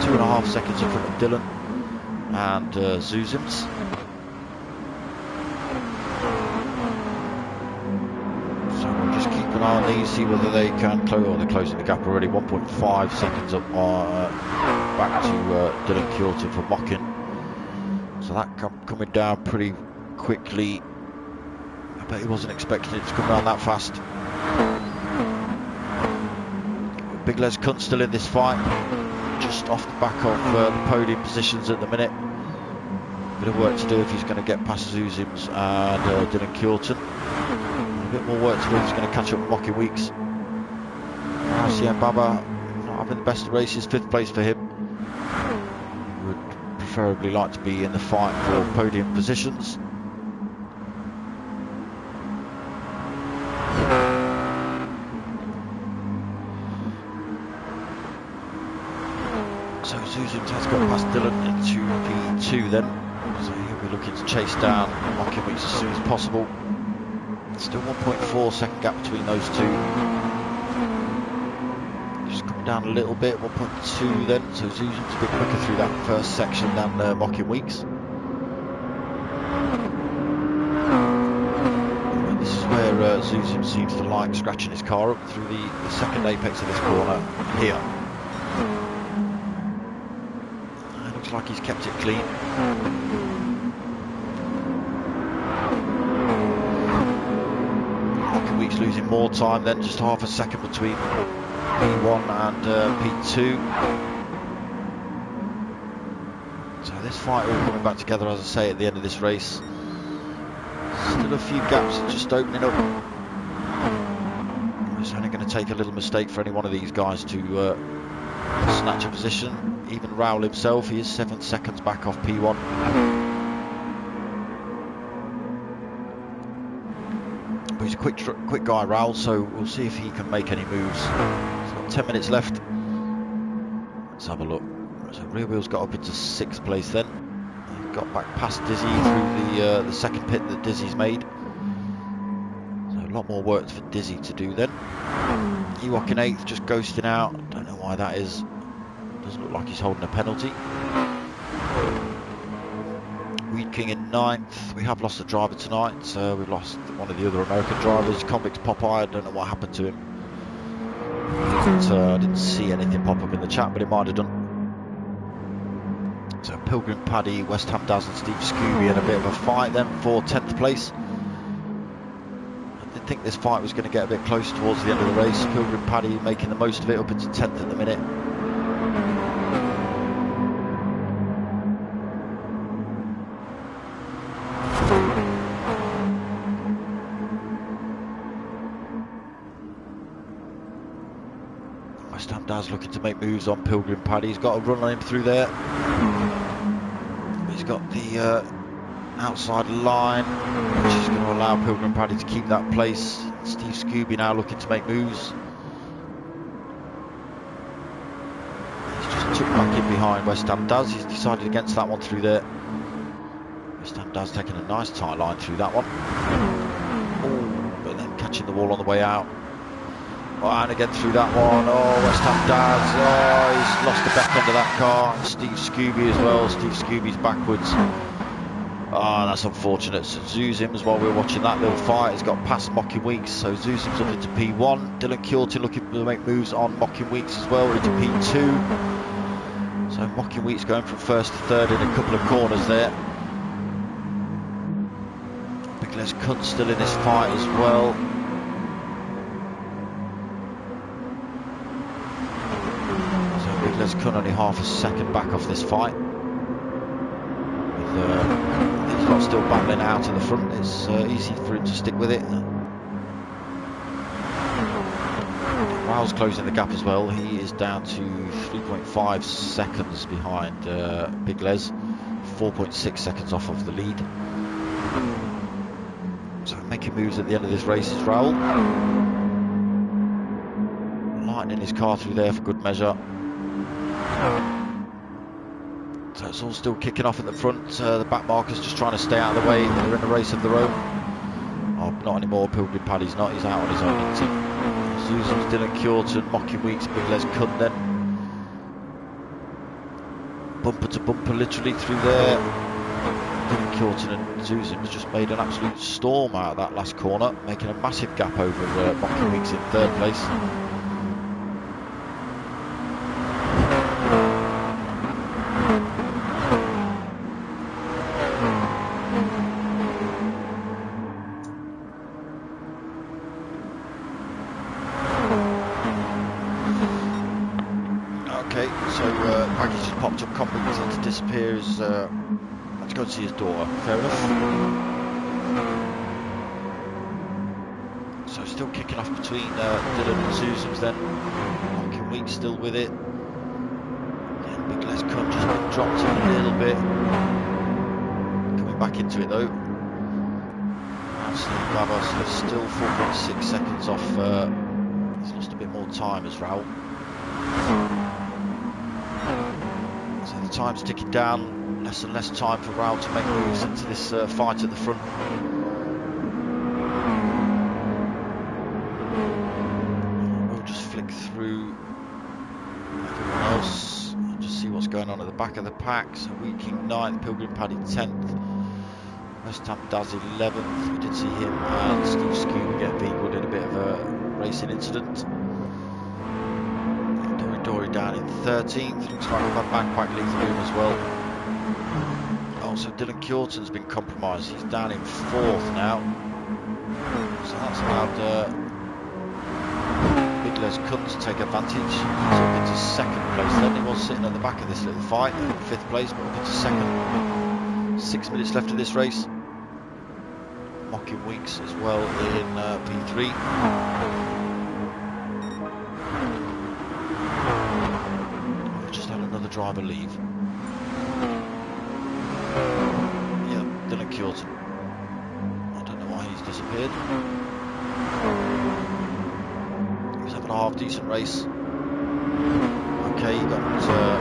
2.5 seconds in front of Dylan and Zuzums. So we'll just keep an eye on these, see whether they can close. Oh, they're closing the gap already. 1.5 seconds up back to Dylan Curtin for Mockin. So that coming down pretty quickly. I bet he wasn't expecting it to come down that fast. Big Les Kunt still in this fight, just off the back of the podium positions at the minute. Bit of work to do if he's going to get past Zuzums and Dylan Curtin. A bit more work to do if he's going to catch up with Mocky Weeks. RCM Baba not having the best of races, 5th place for him. Would preferably like to be in the fight for podium positions. So Zuzums has got past Dylan into P2 then, so he'll be looking to chase down Mocky Weeks as soon as possible. Still 1.4 second gap between those two. Just coming down a little bit, 1.2 then, so Zuzums a bit quicker through that first section than Mocky Weeks. And this is where Zuzums seems to like scratching his car up through the second apex of this corner here. Like he's kept it clean. Mocky Weeks losing more time then, just half a second between P1 and P2. So this fight all coming back together, as I say, at the end of this race. Still a few gaps just opening up. It's only going to take a little mistake for any one of these guys to snatch a position. Even Raul himself, he is 7 seconds back off P1. But he's a quick guy, Raul, so we'll see if he can make any moves. He's got 10 minutes left. Let's have a look. So Rear Wheel's got up into 6th place then. He got back past Dizzy through the second pit that Dizzy's made. So a lot more work for Dizzy to do then. Ewok in 8th, just ghosting out. Don't know why that is. Doesn't look like he's holding a penalty. Weed King in 9th. We have lost a driver tonight. We've lost one of the other American drivers, Convicts Popeye. I don't know what happened to him. I didn't see anything pop up in the chat, but it might have done. So Pilgrim Paddy, West Ham Daz and Steve Scooby in a bit of a fight then for 10th place. I did think this fight was going to get a bit close towards the end of the race. Pilgrim Paddy making the most of it up into 10th at the minute. West Ham Daz looking to make moves on Pilgrim Paddy. He's got a run on him through there. He's got the outside line, which is going to allow Pilgrim Paddy to keep that place. Steve Scooby now looking to make moves. He's just took back in behind West Ham Daz. He's decided against that one through there. West Ham Daz taking a nice tight line through that one. Oh, but then catching the wall on the way out. Oh, and again through that one. Oh, West Ham Daz. Oh, he's lost the back end of that car. And Steve Scooby as well. Steve Scooby's backwards. Oh, that's unfortunate. So Zuzims, while we were watching that little fight, has got past Mocking Weeks. So Zuzims up into P1. Dylan Curtin looking to make moves on Mocking Weeks as well, into P2. So Mocking Weeks going from first to third in a couple of corners there. Big Les Cunt still in this fight as well. So Big Les Cunt only half a second back off this fight. These lot still battling out in the front. It's easy for him to stick with it. Raul's closing the gap as well. He is down to 3.5 seconds behind Big Les, 4.6 seconds off of the lead. So making moves at the end of this race is Raul. Lightening his car through there for good measure. So it's all still kicking off at the front. The back markers just trying to stay out of the way. They're in a race of their own. Oh, not anymore. Pilgrim Paddy's not. He's out on his own. Zuzims, Dylan Curtin, Mocking Weeks, Big Les Cunt then. Bumper to bumper literally through there. Dylan Curtin and Zuzims just made an absolute storm out of that last corner, making a massive gap over Mocking Weeks in third place. Disappears. Had to go and see his daughter. Fair enough. So still kicking off between Dylan and Zuzims then. Mocking Weeks still with it. Again, Big Les Cunt just been dropped in a little bit. Coming back into it though. Absolutely Babos is still 4.6 seconds off. He's lost a bit more time as Raul. So the time's ticking down, less and less time for Raul to make moves into this fight at the front. We'll just flick through everyone else and just see what's going on at the back of the pack. So Weeking 9th, Pilgrim Paddy 10th, West Ham Daz 11th. We did see him and Steve Scooby get Beagwood in a bit of a racing incident. Dory down in 13th. Looks like Van Bagpack leaves the room as well. Also, Dylan Curtin's been compromised. He's down in 4th now. So that's allowed Big Les Cunt to take advantage. He's up into 2nd place then. He was sitting at the back of this little fight in 5th place, but up into 2nd. 6 minutes left of this race. Mocking Weeks as well in P3. Driver leave. Yeah, Dylan Curtin. I don't know why he's disappeared. He was having a half decent race. Okay, he got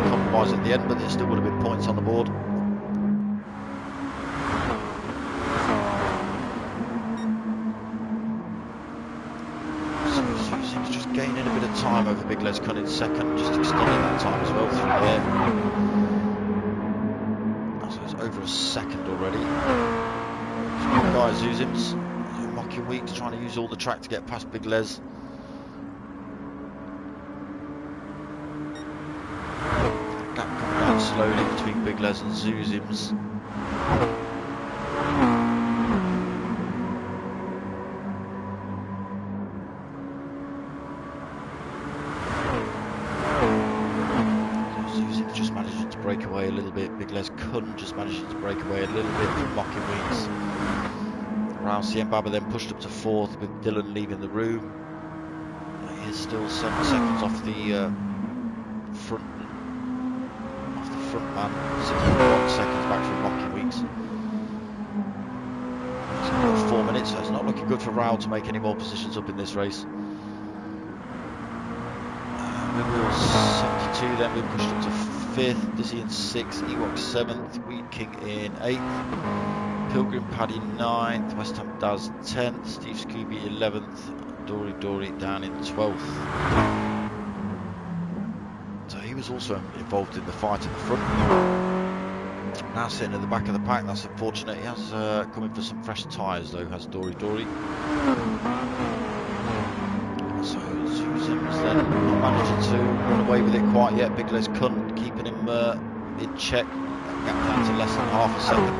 compromised at the end, but there still would have been points on the board. So he's just gaining a bit of time over Big Les Cunt in 2nd, just extending that time as well through there. So it's over a 2nd already. Good guy Zuzims, Mocking Weeks trying to use all the track to get past Big Les. Gap coming down slowly between Big Les and Zuzims. Break away a little bit. Big Les Cunt just managing to break away a little bit from Mocking Weeks. Raul Siembaba then pushed up to 4th with Dylan leaving the room. He is still 7 seconds off the front man. 6.1 seconds back from Mocking Weeks. It's got 4 minutes, so it's not looking good for Raul to make any more positions up in this race. Windwheel 72 then we pushed up to 5th, Dizzy in 6th, Ewok 7th, Weed King in 8th, Pilgrim Paddy 9th, West Ham Daz 10th, Steve Scooby 11th, Dory down in 12th. So he was also involved in the fight at the front. Now sitting at the back of the pack, that's unfortunate. He has come in for some fresh tyres though, has Dory. So Zuzim's then not managing to run away with it quite yet. Big Les Cunt keeping him in check. Gap down to less than half a second.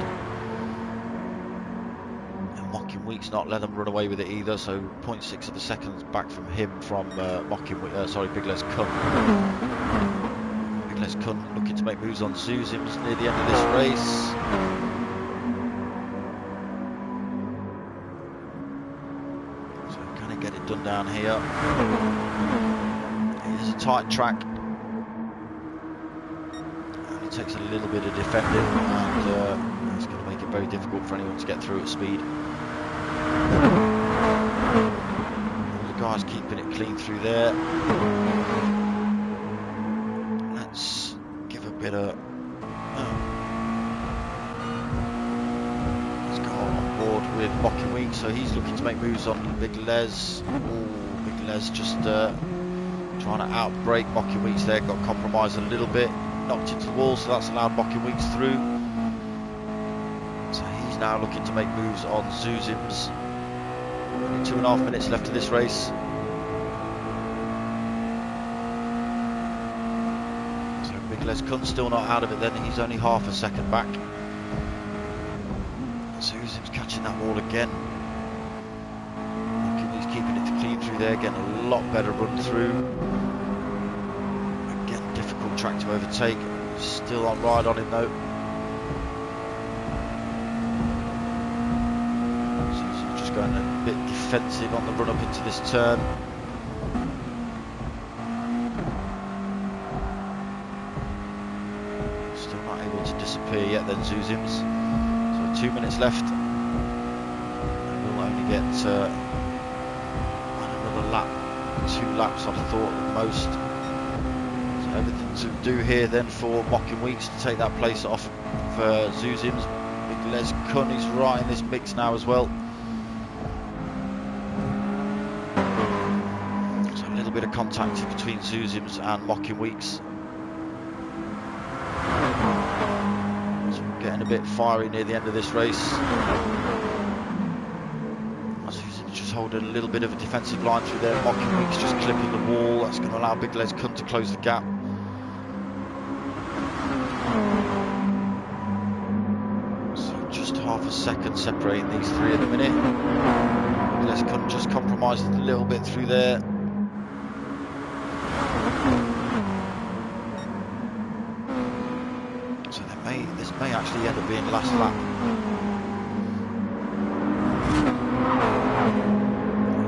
And Mocking Week's not let them run away with it either, so 0.6 of a second back from him from Big Les Cunt. Big Les Cunt looking to make moves on Zuzim's near the end of this race. Get it done down here. It is a tight track, and it takes a little bit of defending, and it's going to make it very difficult for anyone to get through at speed. All the guys keeping it clean through there. Let's give a bit of with Mocking Week, so he's looking to make moves on Big Les. Big Les just trying to outbrake Mocking Weeks there, got compromised a little bit, knocked into the wall, so that's allowed Mocking Weeks through. So he's now looking to make moves on Zuzim's. Only 2.5 minutes left of this race. So Big Les Cunt's still not out of it then, he's only half a second back. Zuzim's catching that wall again. He's keeping it clean through there, getting a lot better run through. Again, difficult track to overtake. Still on ride on him though. Zuzim's just going a bit defensive on the run up into this turn. Still not able to disappear yet then, Zuzim's. 2 minutes left, and we'll only get another lap, 2 laps I'd have thought at most. So everything to do here then for Mocking Weeks to take that place off for Zuzim's. Big Les Cunt is right in this mix now as well. So a little bit of contact between Zuzim's and Mocking Weeks. Getting a bit fiery near the end of this race. Zuzim's just holding a little bit of a defensive line through there. Mocking Weeks just clipping the wall. That's going to allow Big Les Cunt to close the gap. So just half a second separating these three at the minute. Big Les Cunt just compromised a little bit through there. This may actually end up being the last lap.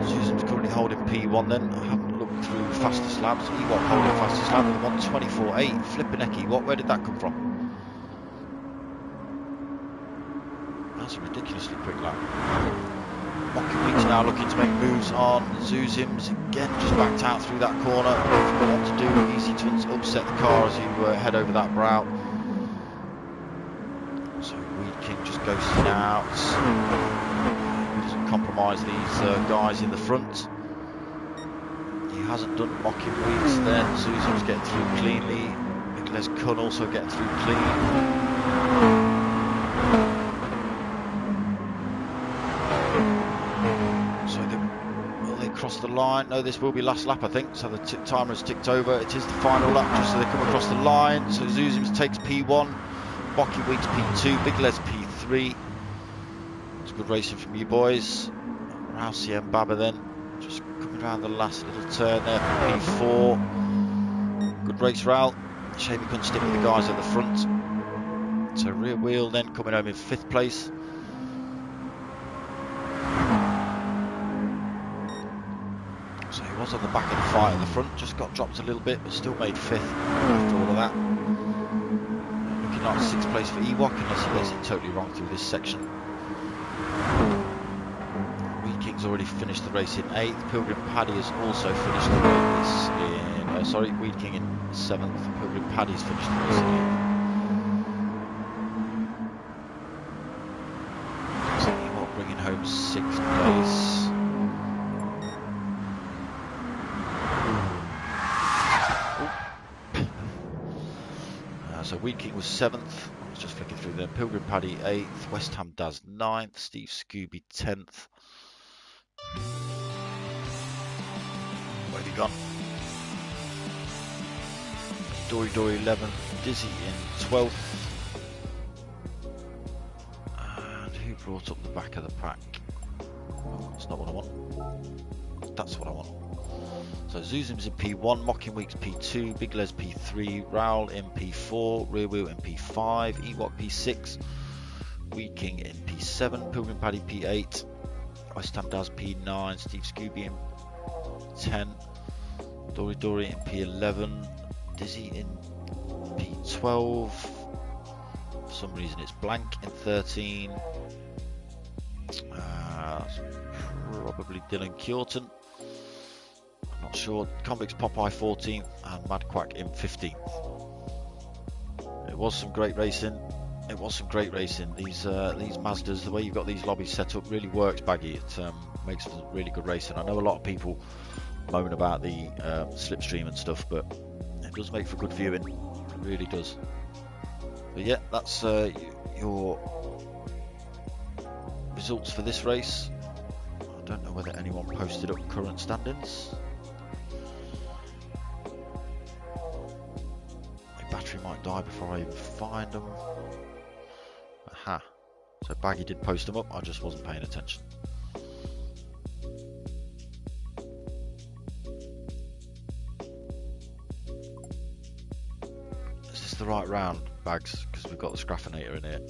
Zuzim's currently holding P1 then. I haven't looked through fastest laps. Ewok holding fastest lap with 1:24.8. Flipping heck, Ewok, where did that come from? That's a ridiculously quick lap. Mocking Weeks now looking to make moves on Zuzim's. Again, just backed out through that corner. What to do, easy to upset the car as you head over that brow. So Weed King just ghosting out. He doesn't compromise these guys in the front. He hasn't done Mocking Weeks then. Zuzim's getting through cleanly. Big Les Cunt also getting through clean. So will they cross the line? No, this will be last lap I think. So the timer has ticked over. It is the final lap just so they come across the line. So Zuzim's takes P1. Mocking Weeks P2, Big Les P3. It's good racing from you boys. Rousey and Baba then, just coming around the last little turn there for P4. Good race, Ral. Shame he couldn't stick with the guys at the front. So Rear Wheel then coming home in 5th place. So he was on the back of the fight at the front, just got dropped a little bit, but still made 5th after all of that. Like 6th place for Ewok unless he gets it totally wrong through this section. Weed King's already finished the race in 8th. Pilgrim Paddy has also finished the race in Weed King in 7th. Pilgrim Paddy's finished the race in 8th. So Ewok bringing home 6th place. So Weed King was 7th, It's just flicking through there. Pilgrim Paddy 8th, West Ham Daz 9th, Steve Scooby 10th. Where have you gone? Dory 11th, Dizzy in 12th. And who brought up the back of the pack? Oh, that's not what I want. That's what I want. So Zuzim's in P1, Mocking Weeks P2, Big Les P3, Raoul in P4, Rear Wheel in P5, Ewok P6, Weeking in P7, Pilgrim Paddy P8, West Ham Daz P9, Steve Scooby in 10, Dory in P11, Dizzy in P12, for some reason it's blank in 13, probably Dylan Kjorton. Not sure. Convicts Popeye 14th and Mad Quack in 15th. It was some great racing. It was some great racing. These Mazdas, the way you've got these lobbies set up, really works, Baggy. It makes for really good racing. I know a lot of people moan about the slipstream and stuff, but it does make for good viewing. It really does. But yeah, that's your results for this race. I don't know whether anyone posted up current standings. Battery might die before I even find them. Aha. So Baggy did post them up, I just wasn't paying attention. Is this the right round, Bags? Because we've got the Scraffinator in here.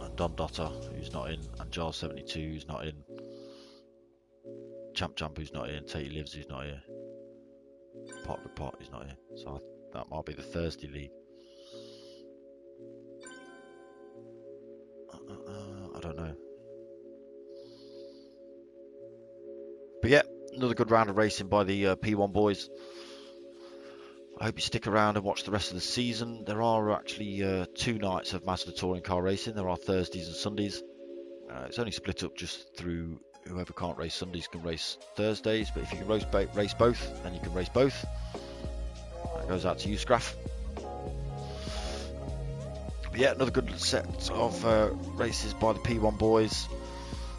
And Don Dotter, who's not in, and Jar 72, who's not in. Champ Jump, who's not in. Tatey Lives, who's not here. Pot with Pot is not here, so that might be the Thursday league. I don't know. But yeah, another good round of racing by the P1 boys. I hope you stick around and watch the rest of the season. There are actually 2 nights of Mazda touring car racing. There are Thursdays and Sundays. It's only split up just through whoever can't race Sundays can race Thursdays, but if you can race both, then you can race both. That goes out to you, Scraff. But yeah, another good set of races by the P1 boys.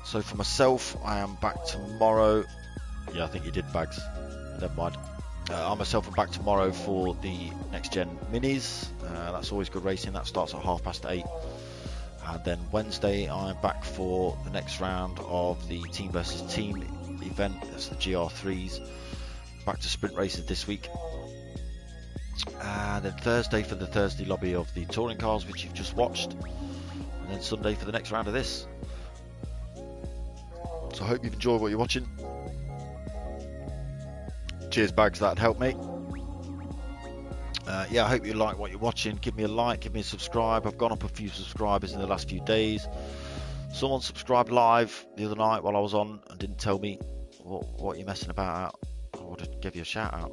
So for myself, I am back tomorrow. Yeah, I think you did, Bags. Never mind. I myself am back tomorrow for the Next Gen Minis. That's always good racing. That starts at 8:30. And then Wednesday I'm back for the next round of the Team versus Team event. That's the GR3s. Back to sprint races this week. And then Thursday for the Thursday lobby of the touring cars, which you've just watched. And then Sunday for the next round of this. So I hope you've enjoyed what you're watching. Cheers, Bags, that'd help me. Yeah, I hope you like what you're watching. Give me a like, give me a subscribe. I've gone up a few subscribers in the last few days. Someone subscribed live the other night while I was on and didn't tell me what you're messing about. I would have give you a shout out.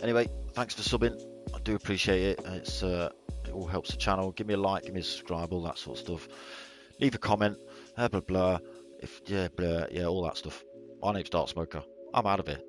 Anyway, thanks for subbing. I do appreciate it. It all helps the channel. Give me a like, give me a subscribe, all that sort of stuff. Leave a comment, blah blah. Yeah, all that stuff. My name's Darksmoka. I'm out of here.